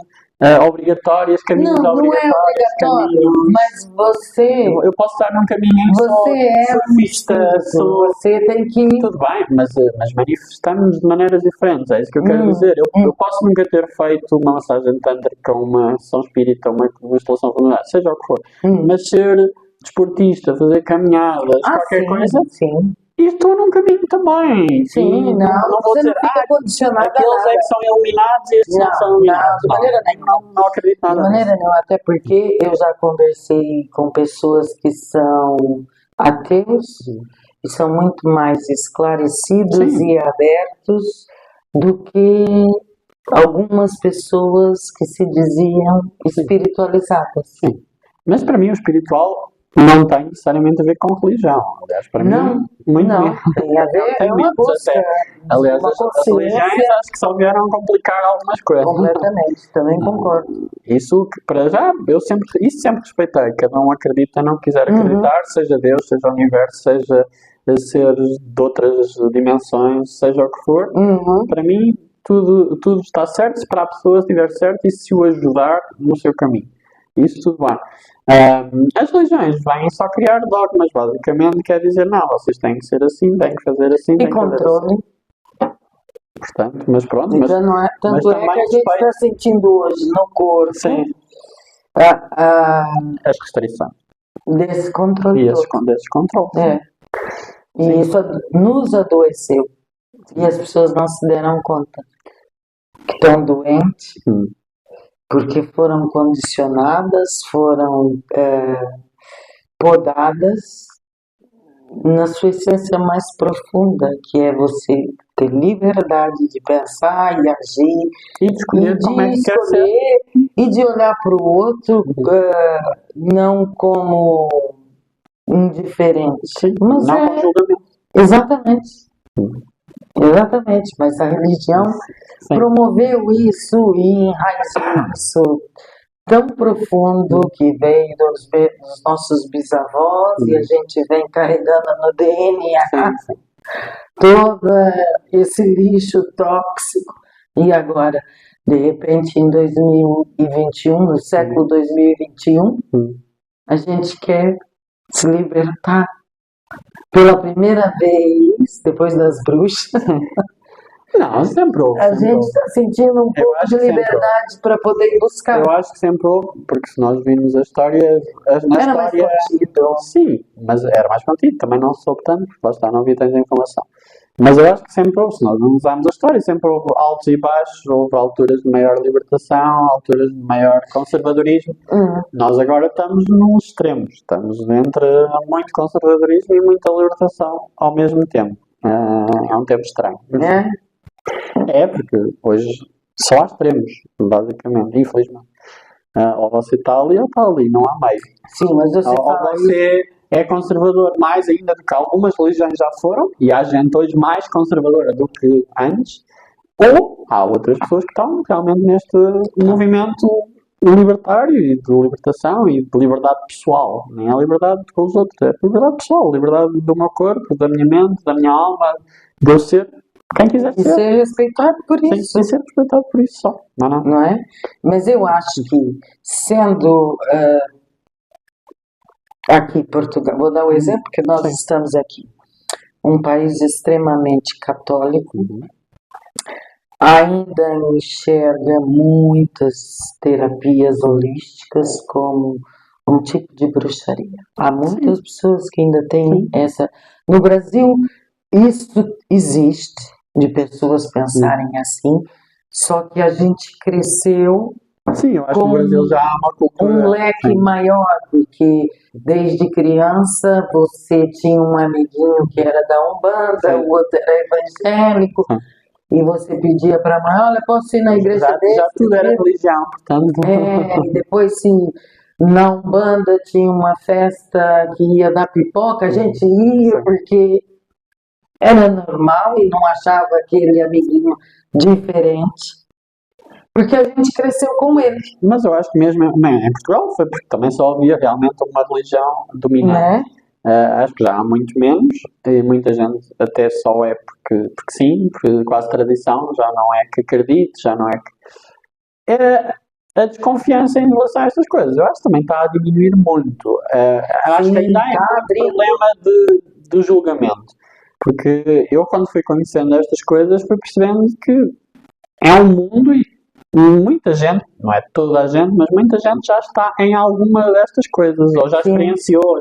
S2: obrigatórias, caminhos
S1: Não é
S2: obrigatórios,
S1: obrigatório,
S2: caminhos.
S1: mas você
S2: Eu posso estar num caminho em que sou sofista,
S1: você tem que ir.
S2: tudo bem, mas manifestamos de maneiras diferentes, é isso que eu quero dizer. Eu posso nunca ter feito uma massagem tântrica, uma sessão espírita, uma instalação familiar, seja o que for, mas ser desportista, fazer caminhadas, qualquer coisa,
S1: Sim.
S2: e estou num caminho também.
S1: Sim, não vou
S2: você
S1: dizer, não fica condicionado a
S2: aqueles
S1: nada.
S2: é que são iluminados e estes não são iluminados.
S1: de maneira nenhuma.
S2: Não acredito nada
S1: De maneira nenhuma, até porque eu já conversei com pessoas que são ateus e são muito mais esclarecidos
S2: Sim.
S1: e abertos do que algumas pessoas que se diziam espiritualizadas.
S2: Sim. Mas para mim o espiritual não tem necessariamente a ver com religião. Aliás, para mim, muito
S1: não,
S2: menos.
S1: tem a ver,
S2: Tem
S1: é uma
S2: menos
S1: busca.
S2: até. Aliás,
S1: uma
S2: as religiões
S1: consciência.
S2: acho que só vieram complicar algumas coisas.
S1: Completamente, também concordo.
S2: Isso que para já, isso sempre respeitei. Cada um acredita, não quiser acreditar, seja Deus, seja o universo, seja seres de outras dimensões, seja o que for. Para mim, tudo está certo se para a pessoa estiver certo e se o ajudar no seu caminho. Isso tudo bem. As religiões vêm só criar dogmas, basicamente quer dizer, não, vocês têm que ser assim, têm que fazer assim,
S1: E
S2: têm que fazer
S1: controle.
S2: assim. Portanto, mas pronto,
S1: Então, não é, tanto é que a gente está sentindo hoje no corpo
S2: as restrições
S1: desse controle
S2: e
S1: todo.
S2: desses controles.
S1: E isso nos adoeceu. E as pessoas não se deram conta que estão doentes porque foram condicionadas, foram podadas na sua essência mais profunda, que é você ter liberdade de pensar e agir
S2: e de escolher como é que quer ser
S1: e de olhar para o outro não como indiferente, mas
S2: não com julgamento.
S1: Exatamente, mas a religião promoveu isso e enraizou isso tão profundo que veio dos nossos bisavós e a gente vem carregando no DNA todo esse lixo tóxico. E agora, de repente, em 2021, no século 2021, a gente quer se libertar pela primeira vez, depois das bruxas,
S2: Não, sempre houve.
S1: A
S2: sempre
S1: gente
S2: houve.
S1: está sentindo um pouco
S2: acho
S1: de
S2: que sempre
S1: liberdade para poder ir buscar.
S2: Eu acho que sempre houve, porque se nós virmos a história, na
S1: Era mais
S2: história,
S1: contido.
S2: sim, mas era mais contido, também não se soube tanto, porque lá está, não havia tanta informação. Mas eu acho que sempre houve, se nós analisarmos a história, sempre houve altos e baixos, houve alturas de maior libertação, alturas de maior conservadorismo. Nós agora estamos nos extremos, estamos entre muito conservadorismo e muita libertação ao mesmo tempo. É um tempo estranho.
S1: É?
S2: É, porque hoje só há extremos, basicamente, infelizmente. Ou você está ali ou está ali, não há meio.
S1: Sim, mas você
S2: Ou
S1: fala isso.
S2: você é conservador mais ainda do que algumas religiões já foram, e há gente hoje mais conservadora do que antes, ou há outras pessoas que estão realmente neste movimento libertário e de libertação e de liberdade pessoal. Nem é liberdade com os outros, é liberdade pessoal, liberdade do meu corpo, da minha mente, da minha alma, de eu ser quem quiser
S1: E
S2: ser.
S1: ser respeitado por
S2: Sem
S1: isso.
S2: ser respeitado por isso só. Não.
S1: Não é? Mas eu acho que, sendo aqui Portugal, vou dar o exemplo que nós
S2: Sim.
S1: estamos aqui, um país extremamente católico, ainda enxerga muitas terapias holísticas como um tipo de bruxaria. Há muitas pessoas que ainda têm essa. No Brasil, isso existe, de pessoas pensarem assim, só que a gente cresceu
S2: Sim, eu acho que
S1: com
S2: no Brasil já há uma cultura.
S1: um leque maior, porque desde criança você tinha um amiguinho que era da Umbanda,
S2: Sim.
S1: o outro era evangélico, e você pedia para a mãe, olha, posso ir na igreja desse?
S2: Já tudo era religião, portanto.
S1: E depois se na Umbanda tinha uma festa que ia dar pipoca, a gente ia porque era normal e não achava aquele amiguinho diferente. Porque a gente cresceu com ele,
S2: Mas eu acho que mesmo em Portugal foi porque também só havia realmente uma religião dominante.
S1: né?
S2: Acho que já há muito menos, e muita gente até só é porque sim, porque quase tradição, já não é que acredite, já não é que. A desconfiança em relação a estas coisas, eu acho que também está a diminuir muito. Acho que ainda há um problema do julgamento. Porque eu, quando fui conhecendo estas coisas, fui percebendo que é um mundo e muita gente, não é toda a gente, mas muita gente já está em alguma destas coisas, ou já experienciou.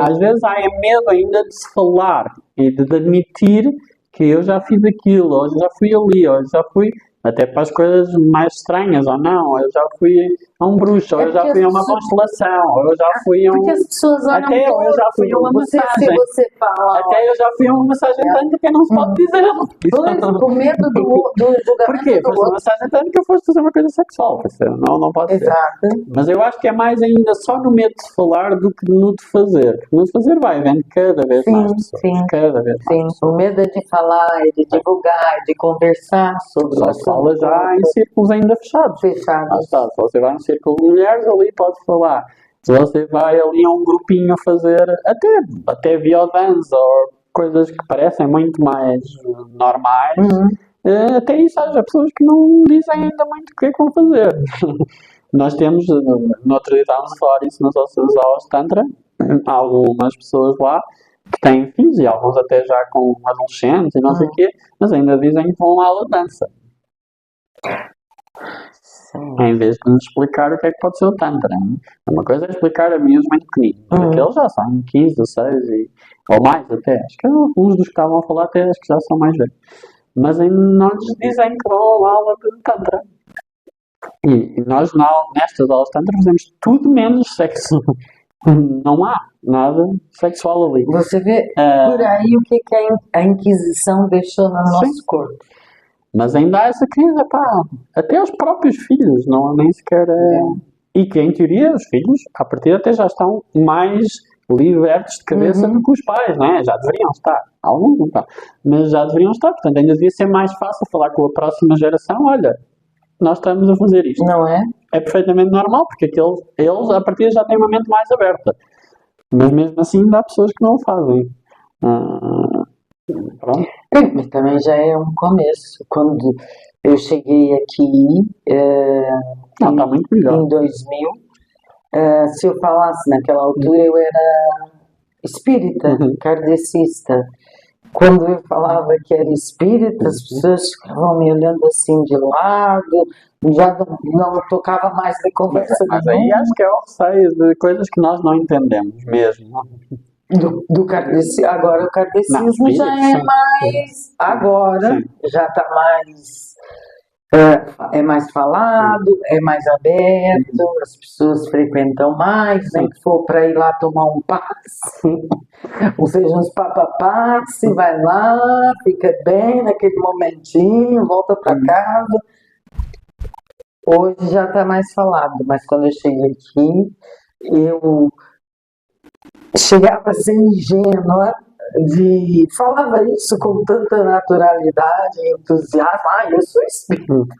S2: Às vezes há medo ainda de se falar e de admitir que eu já fiz aquilo, ou já fui ali, ou já fui até para as coisas mais estranhas, ou não, eu já fui a um bruxo, ou eu já fui a uma constelação, ou eu já fui a um...
S1: Porque as pessoas olham
S2: Até eu já fui a uma massagem.
S1: Se você fala...
S2: Até eu já fui a uma massagem tântrica e não se pode dizer.
S1: Pois, com medo do julgamento.
S2: Porquê?
S1: do
S2: Foste uma
S1: outro.
S2: massagem tântrica, foste fazer uma coisa sexual. Não pode ser.
S1: Exato.
S2: Mas eu acho que é mais ainda só no medo de falar do que no de fazer. Porque no de fazer vai vendo cada vez mais pessoas. Cada vez mais pessoas.
S1: O medo é de falar, é de divulgar, é de conversar sobre o
S2: Só
S1: assunto.
S2: fala já em círculos ainda fechados.
S1: Fechados.
S2: Está. Se você vai a um círculo de mulheres, ali pode falar. Se você vai ali a um grupinho a fazer até biodance ou coisas que parecem muito mais normais, até isso há pessoas que não dizem ainda muito o que é que vão fazer. Nós temos, no outro dia estávamos a falar isso nas nossas aulas de Tantra, há algumas pessoas lá que têm filhos e alguns até já com adolescentes e não sei o quê, mas ainda dizem que vão à aula de dança. Em vez de nos explicar o que é que pode ser o Tantra. Uma coisa é explicar a miúdos muito pequeninos, porque eles já são 15, 16 ou mais até. Acho que alguns dos que estavam a falar até acho que já são mais velhos. Mas ainda não lhes dizem que vão à aula de Tantra. E nós nestas aulas de Tantra fazemos tudo menos sexo. Não há nada sexual ali.
S1: Você vê por aí o que a Inquisição deixou no nosso corpo.
S2: Mas ainda há essa crise, até os próprios filhos, não nem sequer E que, em teoria, os filhos, à partida, até já estão mais libertos de cabeça do que os pais, não é? Já deveriam estar. Alguns não estão. Mas já deveriam estar. Portanto, ainda devia ser mais fácil falar com a próxima geração. Olha, nós estamos a fazer isto.
S1: Não é?
S2: É perfeitamente normal, porque eles, à partida, já têm uma mente mais aberta. Mas mesmo assim, ainda há pessoas que não o fazem. Pronto.
S1: Mas também já é um começo. Quando eu cheguei aqui
S2: Está muito melhor.
S1: em 2000, se eu falasse naquela altura, eu era espírita, kardecista. quando eu falava que era espírita, as pessoas ficavam me olhando assim de lado, já não tocava mais de conversa
S2: Mas aí
S1: nenhuma.
S2: acho que é o receio de coisas que nós não entendemos mesmo.
S1: Do agora o
S2: Não,
S1: kardecismo já
S2: espírito,
S1: é
S2: sim.
S1: mais, agora
S2: Sim.
S1: já está mais, é mais falado, é mais aberto, as pessoas frequentam mais, nem que for para ir lá tomar um passe, ou seja, uns papapasse, vai lá, fica bem naquele momentinho, volta para casa. Hoje já está mais falado, mas quando eu cheguei aqui, eu chegava a ser ingênua, falava isso com tanta naturalidade e entusiasmo. Eu sou espírita.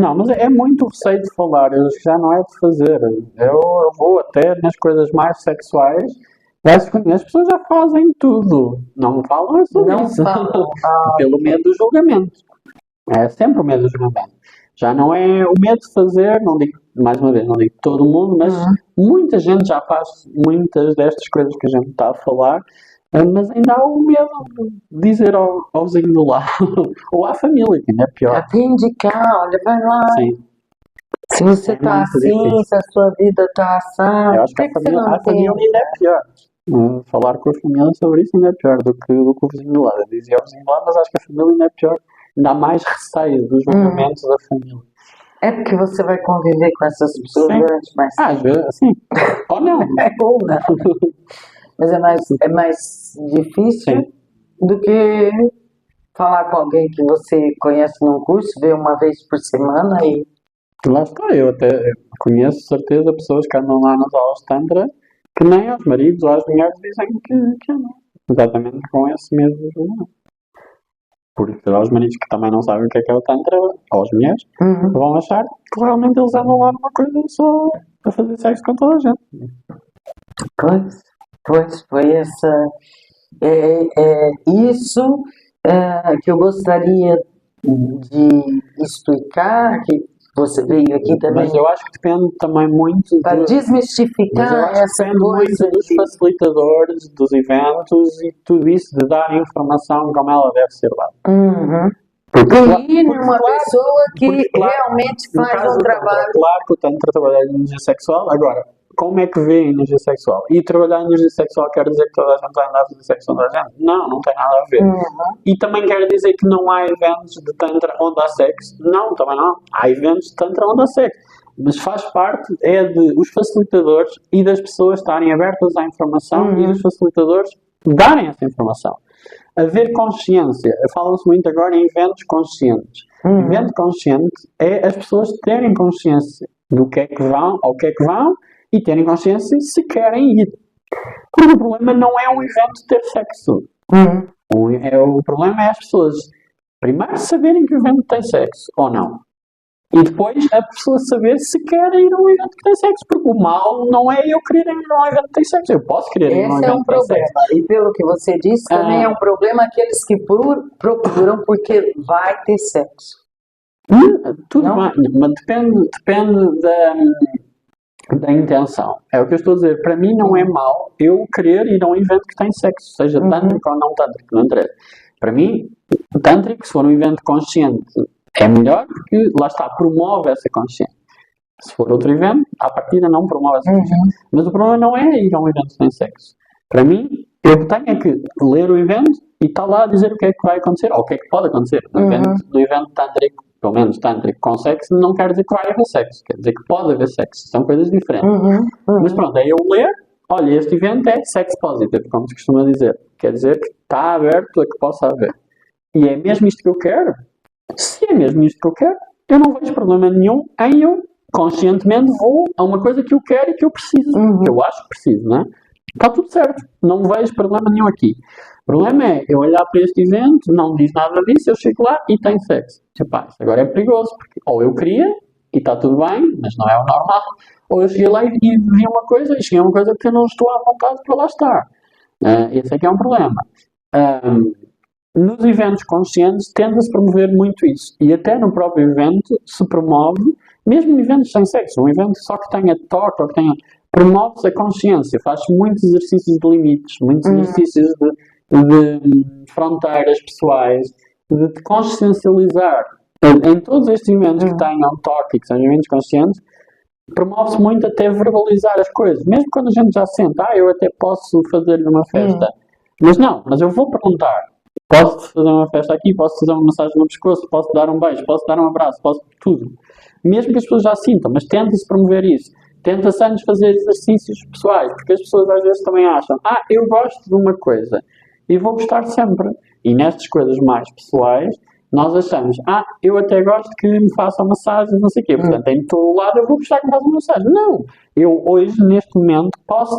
S2: Não, mas é muito receio de falar, eu já não é de fazer. Eu vou até nas coisas mais sexuais, as pessoas já fazem tudo, não falam sobre
S1: Não
S2: isso.
S1: falam.
S2: Pelo medo do julgamento. É sempre o medo do julgamento. Já não é o medo de fazer, não digo, mais uma vez, não digo todo mundo, mas muita gente já faz muitas destas coisas que a gente está a falar, mas ainda há o medo de dizer ao vizinho do lado, ou à família, que ainda é pior.
S1: Atende cá, olha, vai lá.
S2: Sim.
S1: Se você
S2: É
S1: está
S2: muito
S1: assim,
S2: difícil.
S1: se a sua vida está assada,
S2: Eu acho que
S1: por que você não
S2: a família
S1: tem?
S2: ainda é pior. Falar com a família sobre isso ainda é pior do que o vizinho do lado. Eu dizia ao vizinho do lado, mas acho que a família ainda é pior. Ainda há mais receio dos julgamentos da família.
S1: É porque você vai conviver com essas pessoas
S2: Sim.
S1: durante mais tempo.
S2: Às vezes, sim. Ou não.
S1: Ou não. Mas é mais difícil
S2: Sim.
S1: do que falar com alguém que você conhece num curso, vê uma vez por semana e
S2: Lá está, eu até conheço certeza pessoas que andam lá nas aulas de Tantra que nem aos maridos ou às mulheres dizem que amam. Exatamente com esse mesmo julgamento. Porque aos maridos que também não sabem o que é o Tantra, ou as mulheres, vão achar que realmente eles andam lá numa coisa só a fazer sexo com toda a gente.
S1: Pois foi essa. Isso que eu gostaria de explicar, que você veio aqui também
S2: Mas eu acho que depende também muito
S1: para
S2: mas eu
S1: desmistificar
S2: acho que
S1: essa
S2: depende muito
S1: coisa
S2: dos facilitadores, dos eventos e tudo isso de dar informação como ela deve ser dada.
S1: E numa pessoa que
S2: porque, claro,
S1: realmente
S2: no
S1: faz
S2: caso
S1: um
S2: do Tantra,
S1: trabalho.
S2: claro que o Tantra trabalha a energia sexual. Agora, como é que vê a energia sexual? E trabalhar a energia sexual quer dizer que toda a gente vai andar a fazer sexo com toda a gente? Não, não tem nada a ver. E também quer dizer que não há eventos de Tantra onde há sexo? Não, também não. Há eventos de Tantra onde há sexo. Mas faz parte de os facilitadores e das pessoas estarem abertas à informação e dos facilitadores darem essa informação. Haver consciência. Fala-se muito agora em eventos conscientes. Evento consciente é as pessoas terem consciência do que é que vão, ao que é que vão e terem consciência se querem ir. Porque o problema não é um evento de ter sexo. O problema é as pessoas primeiro saberem que o evento tem sexo ou não. E depois a pessoa saber se quer ir a um evento que tem sexo. Porque o mal não é eu querer ir a um evento que tem sexo. Eu posso querer ir a um
S1: Esse é
S2: evento
S1: um
S2: que tem
S1: problema.
S2: sexo.
S1: E pelo que você disse, também é um problema aqueles que procuram porque vai ter sexo.
S2: Tudo
S1: Não?
S2: bem, mas depende da intenção. É o que eu estou a dizer. Para mim não é mau eu querer ir a um evento que tem sexo, seja tântrico ou não tântrico, não interessa. Para mim, o tântrico, se for um evento consciente, é melhor porque lá está, promove essa consciência. Se for outro evento, à partida não promove essa consciência. Mas o problema não é ir a um evento que tem sexo. Para mim, eu tenho é que ler o evento e está lá a dizer o que é que vai acontecer, ou o que é que pode acontecer. No evento tântrico, pelo menos tântrico com sexo, não quer dizer que vai haver sexo, quer dizer que pode haver sexo. São coisas diferentes. Mas pronto, é eu ler, olha, este evento é sex positive, como se costuma dizer. Quer dizer que está aberto a que possa haver. E é mesmo isto que eu quero? Se é mesmo isto que eu quero, eu não vejo problema nenhum em eu conscientemente vou a uma coisa que eu quero e que eu preciso. Que eu acho que preciso, não é? Está tudo certo. Não vejo problema nenhum aqui. O problema é eu olhar para este evento, não diz nada disso, eu chego lá e tem sexo. Epá, isso agora é perigoso, porque ou eu queria e está tudo bem, mas não é o normal, ou eu cheguei lá e vi uma coisa e cheguei a uma coisa que eu não estou à vontade para lá estar. Esse é que é um problema. Nos eventos conscientes tenta-se promover muito isso. E até no próprio evento se promove, mesmo em eventos sem sexo, um evento só que tenha toque ou que tenha... Promove-se a consciência, faz muitos exercícios de limites, muitos exercícios de de fronteiras pessoais, de te consciencializar. Em todos estes eventos que tenham toque, que sejam eventos conscientes, promove-se muito até verbalizar as coisas. Mesmo quando a gente já sente, eu até posso fazer-lhe uma festa. Mas não, mas eu vou perguntar. Posso fazer uma festa aqui, posso fazer uma massagem no pescoço, posso dar um beijo, posso dar um abraço, posso tudo. Mesmo que as pessoas já sintam, mas tenta-se promover isso. Tenta-se antes fazer exercícios pessoais, porque as pessoas às vezes também acham, eu gosto de uma coisa e vou gostar sempre. E nestas coisas mais pessoais, nós achamos, eu até gosto que me façam massagens, não sei o quê. Portanto, em todo lado eu vou gostar que me façam uma massagem. Não! Eu hoje, neste momento, posso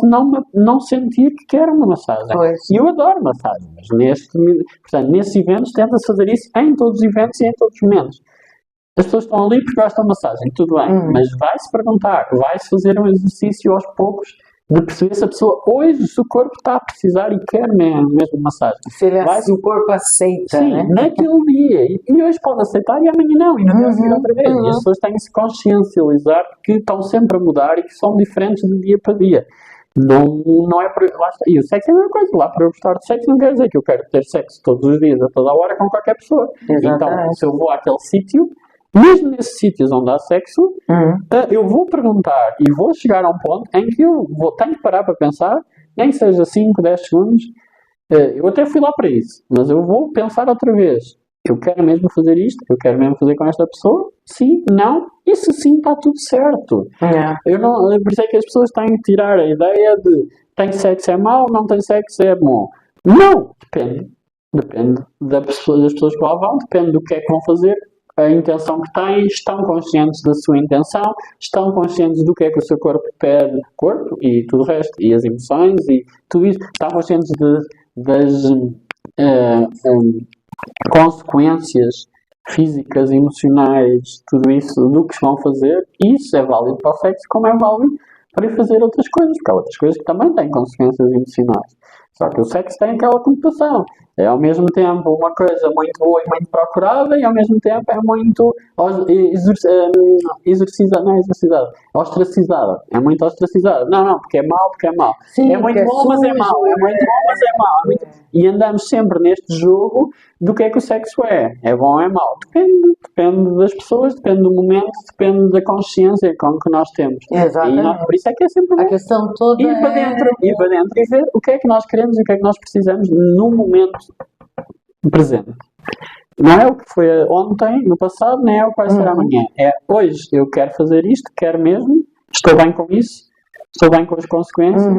S2: não sentir que quero uma massagem. E eu adoro massagem. Mas portanto, nesses eventos, tenta-se fazer isso em todos os eventos e em todos os momentos. As pessoas estão ali porque gostam de massagem, tudo bem. Mas vai-se perguntar, vai-se fazer um exercício aos poucos de perceber se a pessoa hoje, se o corpo está a precisar e quer mesmo massagem.
S1: Se o corpo aceita,
S2: sim,
S1: né?
S2: naquele dia. E hoje pode aceitar e amanhã não. E no dia seguinte outra vez. E as pessoas têm que se consciencializar que estão sempre a mudar e que são diferentes de dia para dia. Não é por... Lá está. E o sexo é a mesma coisa. Lá para eu gostar de sexo não quer dizer que eu quero ter sexo todos os dias, a toda a hora, com qualquer pessoa.
S1: Exatamente.
S2: Então, se eu vou àquele sítio, mesmo nesses sítios onde há sexo, eu vou perguntar e vou chegar a um ponto em que tenho que parar para pensar, nem que seja 5, 10 segundos. Eu até fui lá para isso, mas eu vou pensar outra vez. Eu quero mesmo fazer isto? Eu quero mesmo fazer com esta pessoa? Sim? Não? E se sim, está tudo certo. Por isso é que as pessoas têm que tirar a ideia de tem sexo é mau, não tem sexo é bom. Não! Depende. Depende das pessoas que lá vão, depende do que é que vão fazer, a intenção que têm, estão conscientes da sua intenção, estão conscientes do que é que o seu corpo pede, corpo e tudo o resto, e as emoções e tudo isso, estão conscientes das consequências físicas, emocionais, tudo isso, do que vão fazer. Isso é válido para o sexo, como é válido para ir fazer outras coisas, porque há outras coisas que também têm consequências emocionais. Só que o sexo tem aquela conotação. É ao mesmo tempo uma coisa muito boa e muito procurada e ao mesmo tempo é muito ostracizada. É muito ostracizada. Não, porque é mau, porque é mau.
S1: Sim,
S2: é muito bom, mas é mau. É muito bom, mas é mau. E andamos sempre neste jogo do que é que o sexo é. É bom ou é mau? Depende das pessoas, depende do momento, depende da consciência com que nós temos.
S1: Exatamente.
S2: Por isso é que é sempre bom.
S1: A questão toda
S2: ir para dentro e ver o que é que nós queremos e o que é que nós precisamos no momento presente. Não é o que foi ontem, no passado, nem é o que vai ser amanhã. É hoje, eu quero fazer isto, quero mesmo, estou bem com isso, estou bem com as consequências.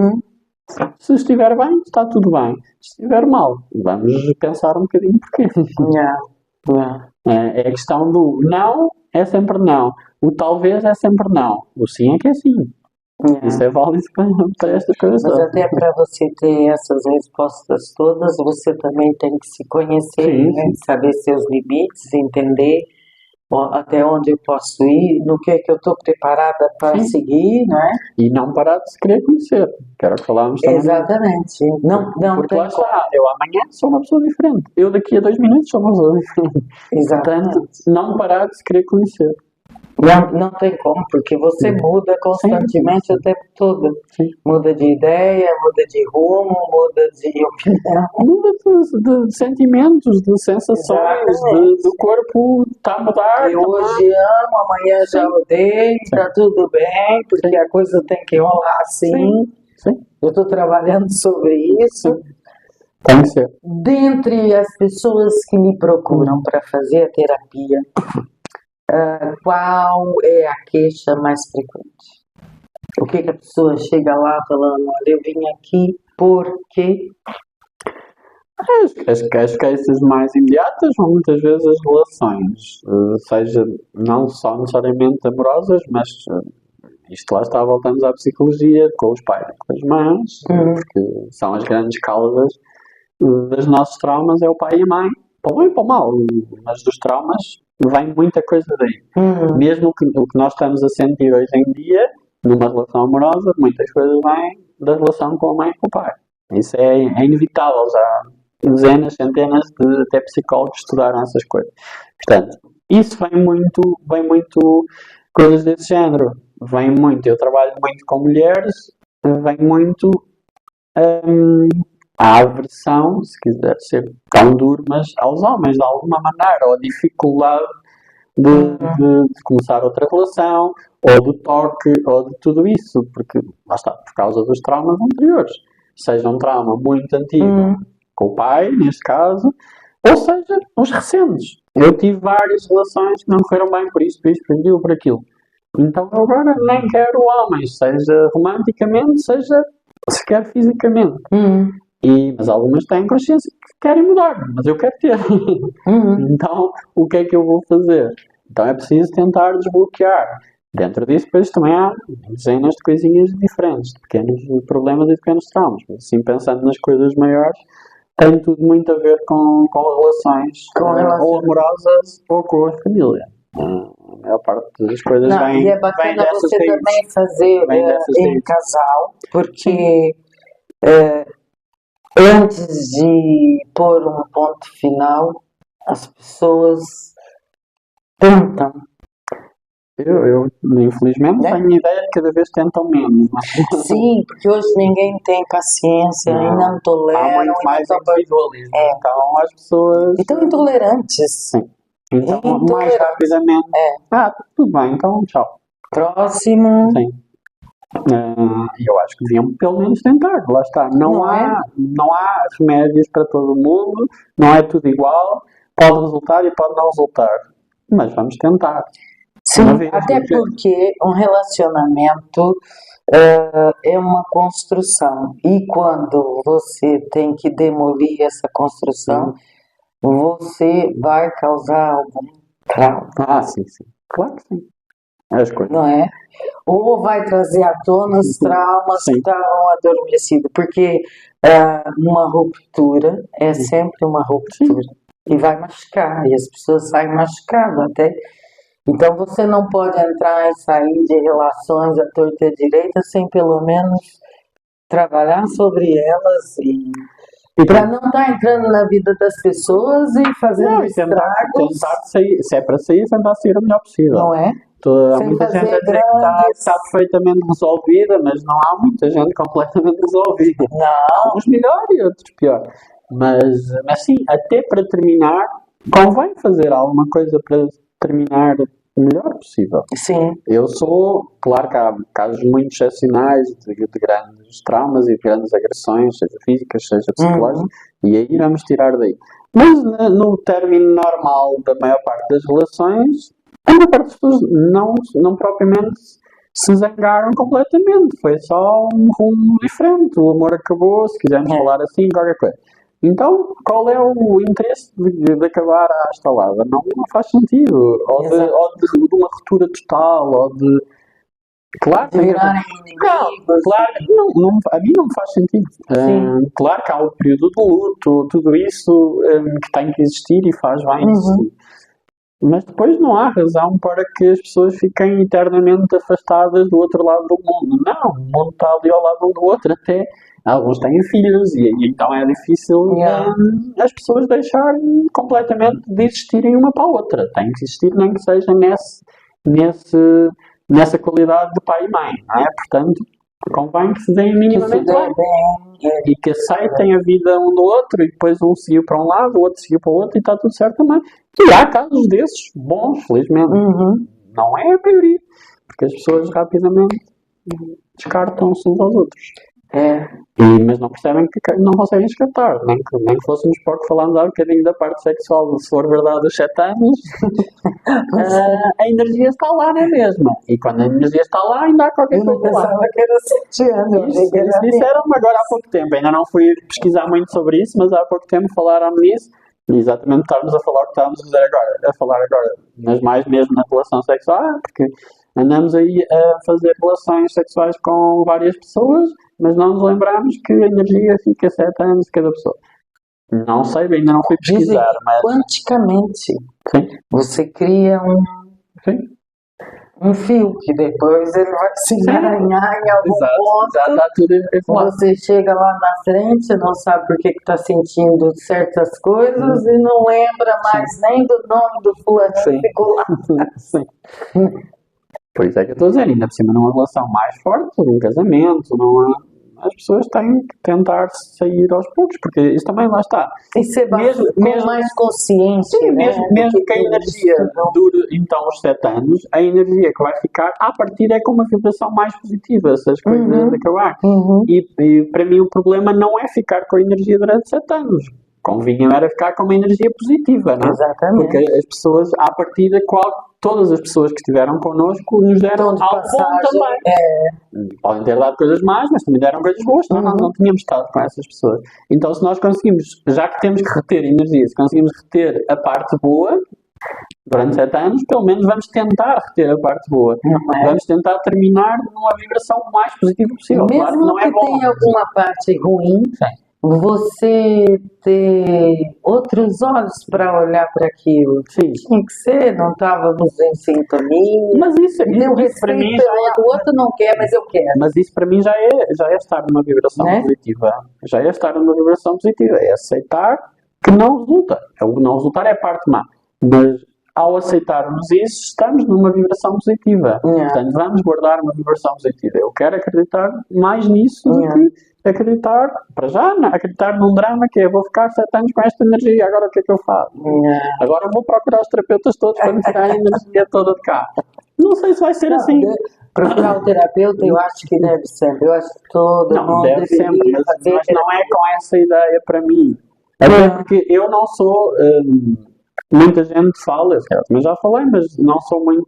S2: Se estiver bem, está tudo bem. Se estiver mal, vamos pensar um bocadinho porquê. É a questão do não é sempre não. O talvez é sempre não. O sim é que é sim. Isso é válido para estas coisas.
S1: Mas até para você ter essas respostas todas, você também tem que se conhecer, né? Saber seus limites, entender até onde eu posso ir, no que é que eu estou preparada para seguir, não é?
S2: E não parar de se querer conhecer, que era o que falávamos também.
S1: Exatamente.
S2: Porque lá está, eu amanhã sou uma pessoa diferente, eu daqui a 2 minutos sou uma pessoa diferente.
S1: Exatamente.
S2: Portanto, não parar de se querer conhecer.
S1: Não tem como, porque você muda constantemente o tempo todo. Muda de ideia, muda de rumo, muda de opinião.
S2: Muda de sentimentos, de sensações, do corpo está a mudar.
S1: Eu hoje amo, amanhã já odeio, está tudo bem, porque a coisa tem que rolar assim. Eu estou trabalhando sobre isso.
S2: Tem que ser.
S1: Dentre as pessoas que me procuram para fazer a terapia, qual é a queixa mais frequente? O que a pessoa chega lá falando, olha, eu vim aqui porque...
S2: As queixas mais imediatas são muitas vezes as relações, seja não só necessariamente amorosas, mas isto lá está, voltamos à psicologia, com os pais e com as mães, porque são as grandes causas dos nossos traumas, é o pai e a mãe, para o bem e para o mal, mas dos traumas vem muita coisa daí. Mesmo o que nós estamos a sentir hoje em dia, numa relação amorosa, muitas coisas vêm da relação com a mãe e com o pai. Isso é inevitável, já dezenas, centenas de até psicólogos estudaram essas coisas. Portanto, isso vem muito coisas desse género. Vem muito, eu trabalho muito com mulheres, vem muito a aversão, se quiser ser tão duro, mas aos homens de alguma maneira, ou a dificuldade de começar outra relação, ou do toque, ou de tudo isso, porque lá está, por causa dos traumas anteriores. Seja um trauma muito antigo com o pai, neste caso, ou seja, os recentes. Eu tive várias relações que não correram bem por isso, por aquilo. Então eu agora nem quero homens, seja romanticamente, seja sequer fisicamente. Mas algumas têm consciência que querem mudar, mas eu quero ter. Então, o que é que eu vou fazer? Então é preciso tentar desbloquear. Dentro disso, depois também há dezenas de coisinhas diferentes, de pequenos problemas e de pequenos traumas. Mas assim, pensando nas coisas maiores, tem tudo muito a ver com relações ou amorosas ou com a família. A maior parte das coisas vem
S1: E é bacana você
S2: raízes.
S1: também fazer em casal, porque antes de pôr um ponto final, as pessoas tentam.
S2: Eu infelizmente, tenho a ideia de que cada vez tentam menos. Mas
S1: Sim, porque hoje ninguém tem paciência e não toleram.
S2: há muito mais individualismo. Então as pessoas...
S1: Estão intolerantes.
S2: Sim. Então, mais rapidamente... tudo bem, então tchau.
S1: Próximo.
S2: Sim. Eu acho que deviam pelo menos tentar. Lá está. Não há remédios para todo mundo. Não é tudo igual. Pode resultar e pode não resultar. Mas vamos tentar.
S1: Sim, até porque um relacionamento é uma construção. E quando você tem que demolir essa construção, você vai causar algum trauma.
S2: Sim. Claro que sim. As coisas.
S1: Não é? Ou vai trazer à tona os traumas que estavam adormecidos. Porque uma ruptura é sempre uma ruptura. E vai machucar. E as pessoas saem machucadas até. Então você não pode entrar e sair de relações à torta e à direita sem pelo menos trabalhar sobre elas e para não estar entrando na vida das pessoas e fazendo estragos.
S2: Tentar sair, se é para sair, tentar sair o melhor possível.
S1: Não é?
S2: Há muita gente a dizer que está perfeitamente resolvida, mas não há muita gente completamente resolvida.
S1: Não.
S2: Uns melhor e outros pior. Mas sim, até para terminar, convém fazer alguma coisa para terminar o melhor possível.
S1: Sim.
S2: Claro que há casos muito excepcionais de grandes traumas e de grandes agressões, seja físicas, seja psicológicas, e aí vamos tirar daí. Mas no término normal da maior parte das relações, a maior parte das pessoas não propriamente se zangaram completamente. Foi só um rumo diferente. O amor acabou, se quisermos falar assim, qualquer coisa. Então, qual é o interesse de acabar à estalada? Não faz sentido. Ou de uma ruptura total, ou de... Claro que
S1: virarem inimigos.
S2: Claro, a mim não me faz sentido. Claro que há o período de luto, tudo isso que tem que existir e faz bem existir. Mas depois não há razão para que as pessoas fiquem eternamente afastadas do outro lado do mundo. Não, o mundo está ali ao lado um do outro, até alguns têm filhos e então é difícil as pessoas deixarem completamente de existirem uma para a outra. Tem que existir, nem que seja nessa qualidade de pai e mãe, não é? Portanto, convém que se deem minimamente bem. E que aceitem a vida um do outro e depois um seguiu para um lado, o outro seguiu para o outro e está tudo certo também. E há casos desses bons, felizmente. Não é a maioria, porque as pessoas rapidamente descartam-se uns aos outros. Mas não percebem que não conseguem escapar, nem que fôssemos porque falámos há um bocadinho da parte sexual, se for verdade os 7 anos, a energia está lá na mesma. E quando a energia está lá, ainda há qualquer coisa lá.
S1: Eu pensava que era 7 anos.
S2: Isso disseram-me agora há pouco tempo. Ainda não fui pesquisar muito sobre isso, mas há pouco tempo falaram-me nisso. E exatamente estávamos a falar o que estávamos a falar agora, mas mais mesmo na relação sexual, porque andamos aí a fazer relações sexuais com várias pessoas, mas não nos lembramos que a energia fica 7 anos de cada pessoa. Não sei, ainda não fui pesquisar, mas...
S1: Quanticamente, você cria um fio que depois ele vai se emaranhar em algum ponto.
S2: Está tudo
S1: você chega lá na frente, não sabe por que está sentindo certas coisas e não lembra mais nem do nome do fulano que ficou lá.
S2: Por isso é que eu estou dizendo, ainda por cima numa relação mais forte, num casamento, as pessoas têm que tentar sair aos poucos, porque isso também lá está.
S1: E ser com mais consciência,
S2: Sim,
S1: né?
S2: mesmo que a energia dure então os 7 anos, a energia que vai ficar à partida é com uma vibração mais positiva, se as coisas acabar. E para mim o problema não é ficar com a energia durante 7 anos. Convinha era ficar com uma energia positiva, não é?
S1: Exatamente.
S2: Porque as pessoas, à partida, todas as pessoas que estiveram connosco nos deram algo bom também. Podem ter dado coisas más, mas também deram coisas boas, senão nós não tínhamos estado com essas pessoas. Então, se nós conseguimos, já que temos que reter energia, se conseguimos reter a parte boa, durante 7 anos, pelo menos vamos tentar reter a parte boa. Vamos tentar terminar numa vibração mais positiva possível.
S1: Mesmo
S2: claro que não é bom.
S1: tenha alguma parte ruim, você ter outros olhos para olhar para aquilo.
S2: Sim.
S1: Tinha que ser, não estávamos em sintonia.
S2: Mas isso para mim
S1: o outro não quer, mas eu quero.
S2: Mas isso para mim já é estar numa vibração positiva. Já é estar numa vibração positiva. É aceitar que não resulta. O não resultar é a parte má. Mas ao aceitarmos isso, estamos numa vibração positiva. Portanto, vamos guardar uma vibração positiva. Eu quero acreditar mais nisso do que acreditar, para já, acreditar num drama que é vou ficar 7 anos com esta energia, agora o que é que eu faço? Agora vou procurar os terapeutas todos para me tirar a energia toda de cá. Não sei se vai ser assim.
S1: Procurar o terapeuta, eu acho que deve sempre. Eu acho que todo mundo
S2: deve sempre, mas não é com essa ideia para mim. Até porque eu não sou... muita gente fala, eu também já falei, mas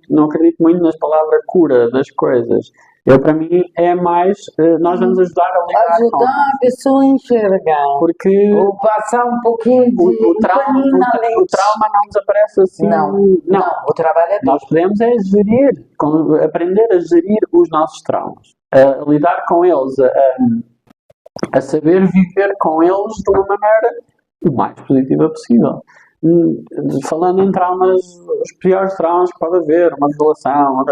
S2: não acredito muito nas palavras cura das coisas. Para mim, é mais, nós vamos ajudar a lidar com
S1: a pessoa a enxergar.
S2: Porque
S1: ou passar um pouquinho de
S2: o trauma não desaparece assim. Não,
S1: o trabalho é
S2: nós podemos aprender a gerir os nossos traumas, a lidar com eles, a saber viver com eles de uma maneira o mais positiva possível. Falando em traumas, os piores traumas que pode haver, uma violação,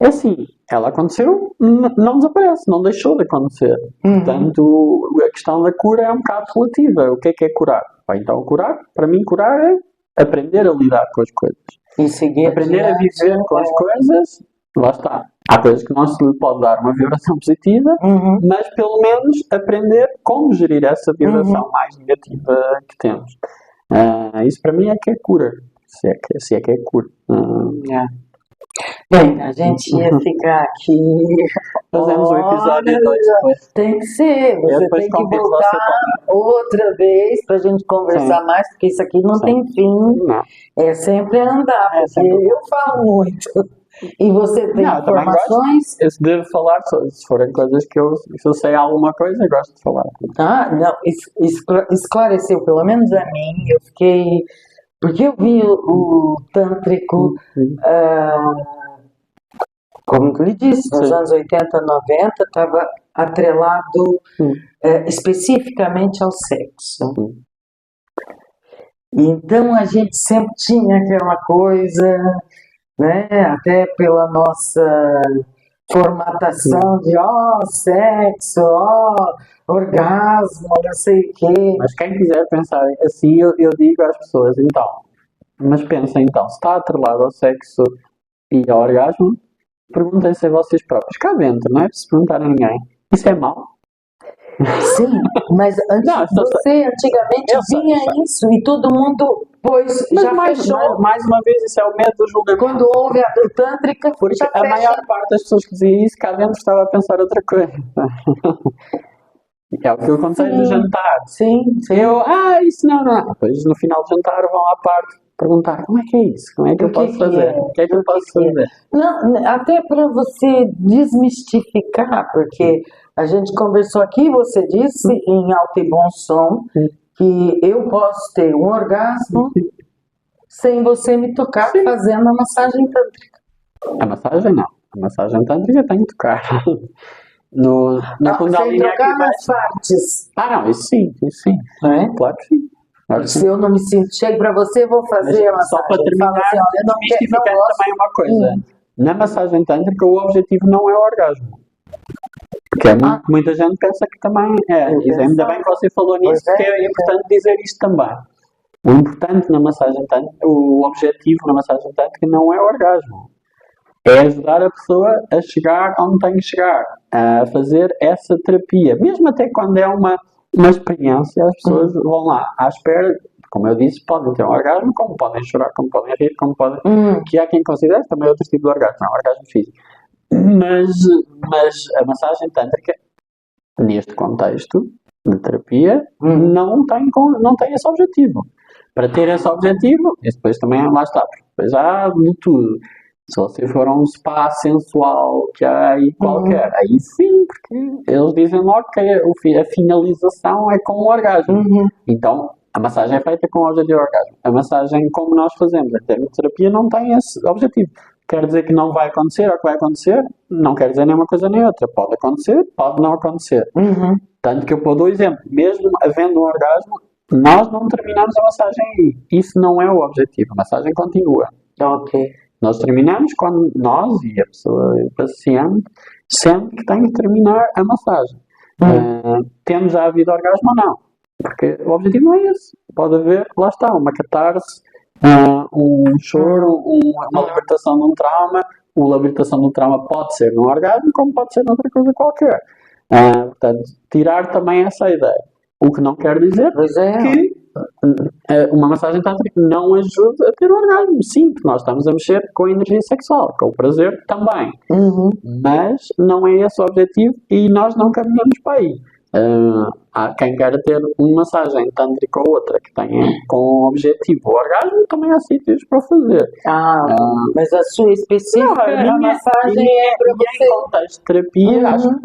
S2: é assim, ela aconteceu, não desaparece, não deixou de acontecer. Portanto, a questão da cura é um bocado relativa. O que é curar? Então, para mim, curar é aprender a lidar com as coisas.
S1: E
S2: aprender a viver com as coisas, lá está. Há coisas que não se lhe pode dar uma vibração positiva, mas pelo menos aprender como gerir essa vibração mais negativa que temos. Isso para mim é que é cura, se é que é cura.
S1: Bem, a gente ia ficar aqui.
S2: Fazemos um episódio 2 depois.
S1: Tem que ser, você tem que voltar outra vez para a gente conversar mais, porque isso aqui não tem fim.
S2: Não.
S1: É sempre andar, porque eu falo muito. E você tem informações?
S2: Eu devo falar, se forem coisas se eu sei alguma coisa, eu gosto de falar.
S1: Não, esclareceu, pelo menos a mim, eu fiquei... Porque eu vi o tântrico, como eu lhe disse, nos anos 80, 90, estava atrelado especificamente ao sexo. Então a gente sempre tinha aquela coisa, né, até pela nossa formatação de sexo, orgasmo, não sei o quê.
S2: Mas quem quiser pensar assim, eu digo às pessoas, então, mas pensem então, se está atrelado ao sexo e ao orgasmo, perguntem-se a vocês próprios, cá dentro, não é? Se perguntarem a ninguém, isso é mau?
S1: Sim, mas antigamente vinha isso e todo mundo fechou.
S2: Mais uma vez, isso é o medo do julgamento.
S1: Quando houve a do tântrica,
S2: porque a maior parte das pessoas que diziam isso, cá dentro estava a pensar outra coisa. É o que eu contei no jantar.
S1: Sim.
S2: Isso não. Depois no final do jantar vão à parte perguntar como é que é isso? Como é que eu posso fazer? O que é que eu posso fazer?
S1: Não, até para você desmistificar, porque a gente conversou aqui, você disse em alto e bom som que eu posso ter um orgasmo sem você me tocar fazendo a massagem tântrica.
S2: A massagem não. A massagem tântrica tem que tocar. Na
S1: sem trocar nas partes.
S2: Não, isso sim.
S1: Não é?
S2: Claro que sim.
S1: Se eu não me sinto, chego para você, vou fazer a massagem.
S2: Só para terminar, desmistificando também uma coisa. Na massagem tântrica, o objetivo não é o orgasmo. Porque muita gente pensa que também é. Ainda bem que você falou nisso, porque é importante dizer isto também. O importante na massagem tântrica, o objetivo na massagem tântrica não é o orgasmo. É ajudar a pessoa a chegar onde tem que chegar. a fazer essa terapia. Mesmo até quando é uma experiência, as pessoas vão lá à espera, como eu disse, podem ter um orgasmo, como podem chorar, como podem rir, como podem... Que há quem considere também outro tipo de orgasmo, não é um orgasmo físico. Mas a massagem tântrica, neste contexto de terapia, não tem esse objetivo. Para ter esse objetivo, e depois também lá está, porque depois há de tudo. Se você for a um spa sensual que há aí qualquer, aí sim, porque eles dizem logo que a finalização é com o orgasmo. Então, a massagem é feita com o objetivo do orgasmo. A massagem, como nós fazemos em termos de terapia, não tem esse objetivo. Quer dizer que não vai acontecer ou que vai acontecer? Não quer dizer nem uma coisa nem outra. Pode acontecer, pode não acontecer. Tanto que eu dou exemplo. Mesmo havendo um orgasmo, nós não terminamos a massagem aí. Isso não é o objetivo. A massagem continua.
S1: Ok.
S2: Nós terminamos quando nós e a pessoa, o paciente, sente que tem que terminar a massagem. Tendo já havido orgasmo ou não. Porque o objetivo não é esse. Pode haver, lá está, uma catarse, um choro, uma libertação de um trauma. A libertação do trauma pode ser num orgasmo, como pode ser noutra coisa qualquer. Portanto, tirar também essa ideia. O que não quer dizer que uma massagem tântrica não ajuda a ter um orgasmo. Sim, porque nós estamos a mexer com a energia sexual, com o prazer também. Mas não é esse o objetivo e nós não caminhamos para aí. Há quem queira ter uma massagem tântrica ou outra que tenha como objetivo o orgasmo, também há sítios para fazer.
S1: Mas a sua específica, a massagem é para você.
S2: Em contexto de terapia, acho que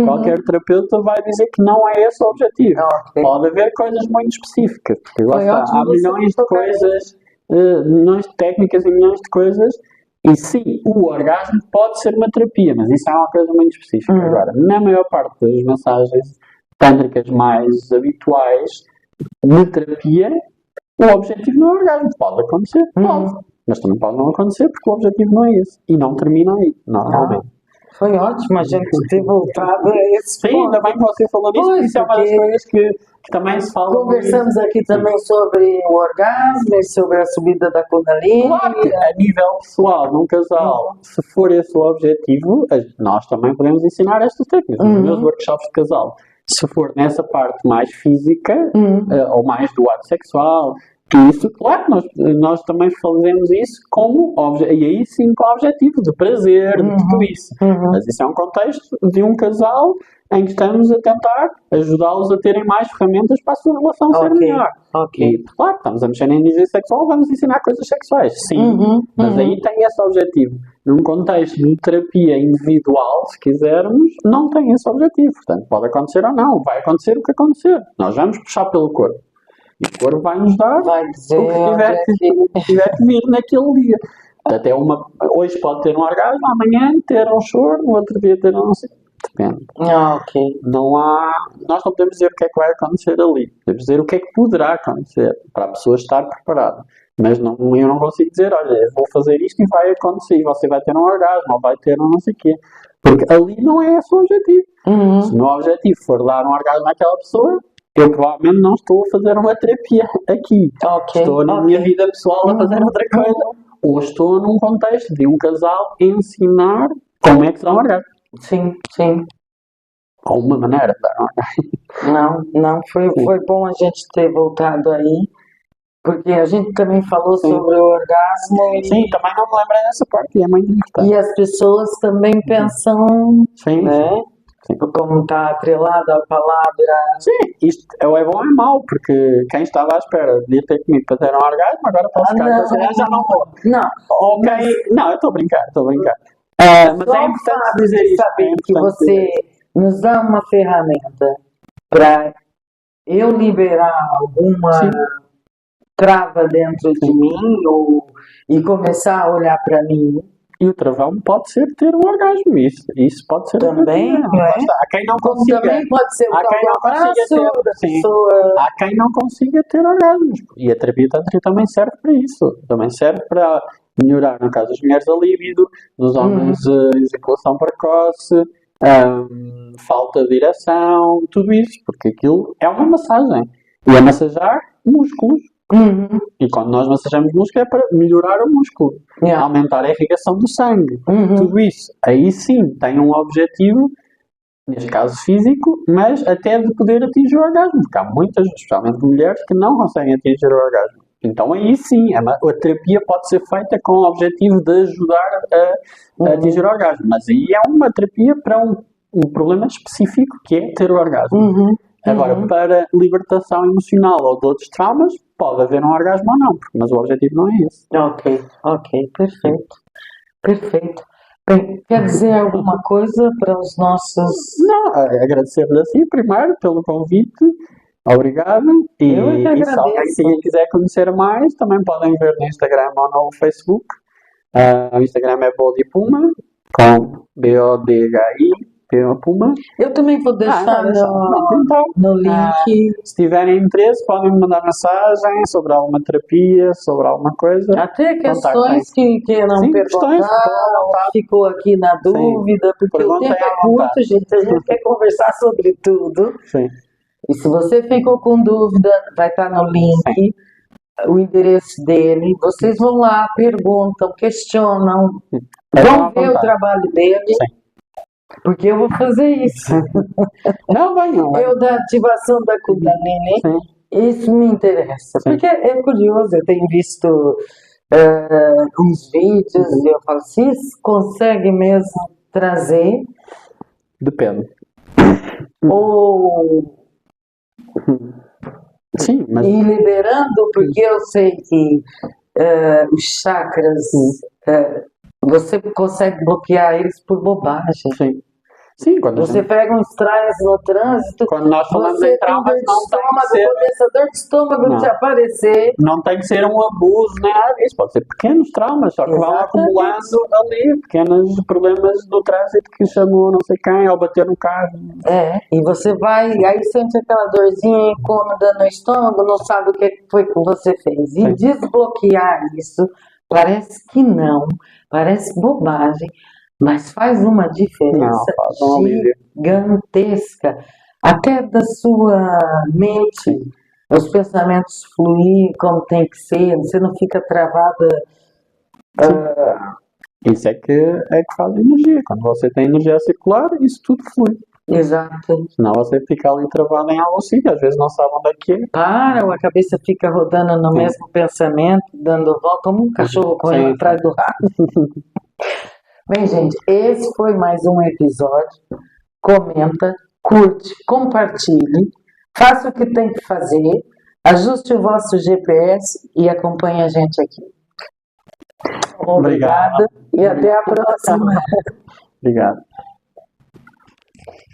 S2: qualquer terapeuta vai dizer que não é esse o objetivo. Pode haver coisas muito específicas, porque lá está, há milhões de coisas, milhões de técnicas e milhões de coisas. E sim, o orgasmo pode ser uma terapia, mas isso é uma coisa muito específica. Agora, na maior parte das massagens tântricas mais habituais de terapia, o objetivo não é o orgasmo. Pode acontecer, pode. Mas também pode não acontecer porque o objetivo não é esse. E não termina aí, normalmente.
S1: Foi ótimo a gente ter voltado a esse ponto.
S2: Sim, ainda bem que você falou nisso, porque isso é uma das coisas que também se fala.
S1: Conversamos aqui também sobre o orgasmo e sobre a subida da Kundalini.
S2: Claro que a nível pessoal, num casal, se for esse o objetivo, nós também podemos ensinar estas técnicas. Nos meus workshops de casal, se for nessa parte mais física, ou mais do ato sexual, isso, claro, nós também fazemos isso como e aí sim com o objetivo de prazer, de tudo isso. Mas isso é um contexto de um casal em que estamos a tentar ajudá-los a terem mais ferramentas para a sua relação ser melhor. E, claro, estamos a mexer na energia sexual, vamos ensinar coisas sexuais, sim, mas aí tem esse objetivo. Num contexto de terapia individual, se quisermos, não tem esse objetivo. Portanto, pode acontecer ou não, vai acontecer o que acontecer. Nós vamos puxar pelo corpo. E o corpo vai nos dar
S1: vai dizer
S2: o que tiver que vir naquele dia. Até hoje pode ter um orgasmo, amanhã ter um choro, no outro dia ter um... Depende. Nós não podemos dizer o que é que vai acontecer ali. Podemos dizer o que é que poderá acontecer, para a pessoa estar preparada. Mas eu não consigo dizer, olha, eu vou fazer isto e vai acontecer, e você vai ter um orgasmo, ou vai ter um não sei o quê. Porque ali não é esse o objetivo. Se o meu objetivo for dar um orgasmo àquela pessoa, eu provavelmente não estou a fazer uma terapia aqui. Estou na minha vida pessoal a fazer outra coisa. Ou estou num contexto de um casal ensinar como é que se dá um orgasmo.
S1: Sim, sim.
S2: Ou uma maneira de dar um orgasmo.
S1: Não, foi bom a gente ter voltado aí, porque a gente também falou sobre o orgasmo.
S2: Sim, também não me lembrei dessa parte, e é muito importante.
S1: E as pessoas também pensam,
S2: sim,
S1: né? Sim. Como está atrelada a palavra.
S2: Sim, isto é bom ou é mau, porque quem estava à espera de ter comigo para ter um orgasmo, agora está a ficar já não vou. Não, eu estou a brincar. Mas é importante dizer isto.
S1: Saber que você nos dá uma ferramenta para eu liberar alguma trava dentro de mim e começar a olhar para mim.
S2: E o travão pode ser ter um orgasmo, isso pode ser
S1: também, não é?
S2: Há quem não consiga.
S1: Também pode ser
S2: há quem não consiga ter orgasmos. E a terapia tântrica também serve para isso. Também serve para melhorar, no caso das mulheres, a libido, nos homens, ejaculação precoce, falta de direção, tudo isso, porque aquilo é uma massagem. E é massajar músculos.
S1: Uhum.
S2: E quando nós massageamos músculo é para melhorar o músculo,
S1: Yeah.
S2: aumentar a irrigação do sangue.
S1: Uhum.
S2: Tudo isso, aí sim, tem um objetivo, neste caso físico, mas até de poder atingir o orgasmo, porque há muitas, especialmente mulheres, que não conseguem atingir o orgasmo. Então aí sim, a terapia pode ser feita com o objetivo de ajudar a atingir o orgasmo, mas aí é uma terapia para um problema específico, que é ter o orgasmo.
S1: Uhum.
S2: Agora, para libertação emocional ou de outros traumas, pode haver um orgasmo ou não, mas o objetivo não é esse.
S1: Ok, perfeito. Perfeito. Bem, quer dizer alguma coisa para os nossos...
S2: Não, agradecer-lhe assim, primeiro, pelo convite. Obrigado.
S1: Eu é que
S2: E se
S1: agradeço.
S2: alguém quiser conhecer mais, também podem ver no Instagram ou no Facebook. O Instagram é Bodhipuma, com B-O-D-H-I, Puma.
S1: Eu também vou deixar
S2: Então,
S1: no link.
S2: se tiverem interesse, podem me mandar mensagem sobre alguma terapia, sobre alguma coisa.
S1: Até questões
S2: Contactem.
S1: que não
S2: Sim,
S1: perguntaram,
S2: questões, estou à vontade.
S1: ficou aqui na dúvida, porque
S2: Perguntem
S1: o tempo
S2: à
S1: é curto,
S2: vontade.
S1: gente, a gente quer conversar sobre tudo.
S2: Sim.
S1: E se você ficou com dúvida, vai estar no link, o endereço dele. Vocês vão lá, perguntam, questionam, vão ver o trabalho dele.
S2: Sim.
S1: Porque eu vou fazer isso.
S2: Não, venham.
S1: Eu da ativação da Kundalini,
S2: Sim.
S1: isso me interessa.
S2: Sim.
S1: Porque é curioso, eu tenho visto uns vídeos e eu falo, se consegue mesmo trazer
S2: Depende.
S1: ou
S2: Sim, mas
S1: ir liberando, porque eu sei que os chakras, você consegue bloquear eles por bobagem.
S2: sim. Sim, quando
S1: Você pega uns trás no trânsito,
S2: quando nós falamos
S1: você
S2: em traumas,
S1: tem dor de
S2: não tem que
S1: estômago,
S2: ser,
S1: quando essa dor de estômago
S2: Não.
S1: te aparecer,
S2: não tem que ser um abuso nem nada disso. Pode ser pequenos traumas, só que vão
S1: Exatamente.
S2: acumulando ali, pequenos problemas do trânsito que chamou não sei quem, ao bater no carro.
S1: e você vai, aí sente aquela dorzinha incômoda no estômago, não sabe o que foi que você fez. E
S2: Sim.
S1: desbloquear isso, parece que não, parece bobagem, mas faz uma
S2: Não,
S1: diferença
S2: faz um alívio.
S1: gigantesca. Até da sua mente, os pensamentos fluir como tem que ser, você não fica travada.
S2: Isso é que faz energia. Quando você tem energia circular, isso tudo flui.
S1: Exato.
S2: Senão você fica ali travado em algum sítio, às vezes não sabe onde é que é.
S1: A cabeça fica rodando no mesmo pensamento, dando volta, como um cachorro correndo
S2: Sim.
S1: atrás do rato. Bem, gente, esse foi mais um episódio. Comenta, curte, compartilhe, faça o que tem que fazer, ajuste o vosso GPS e acompanhe a gente aqui. Obrigada e até a próxima.
S2: Obrigado.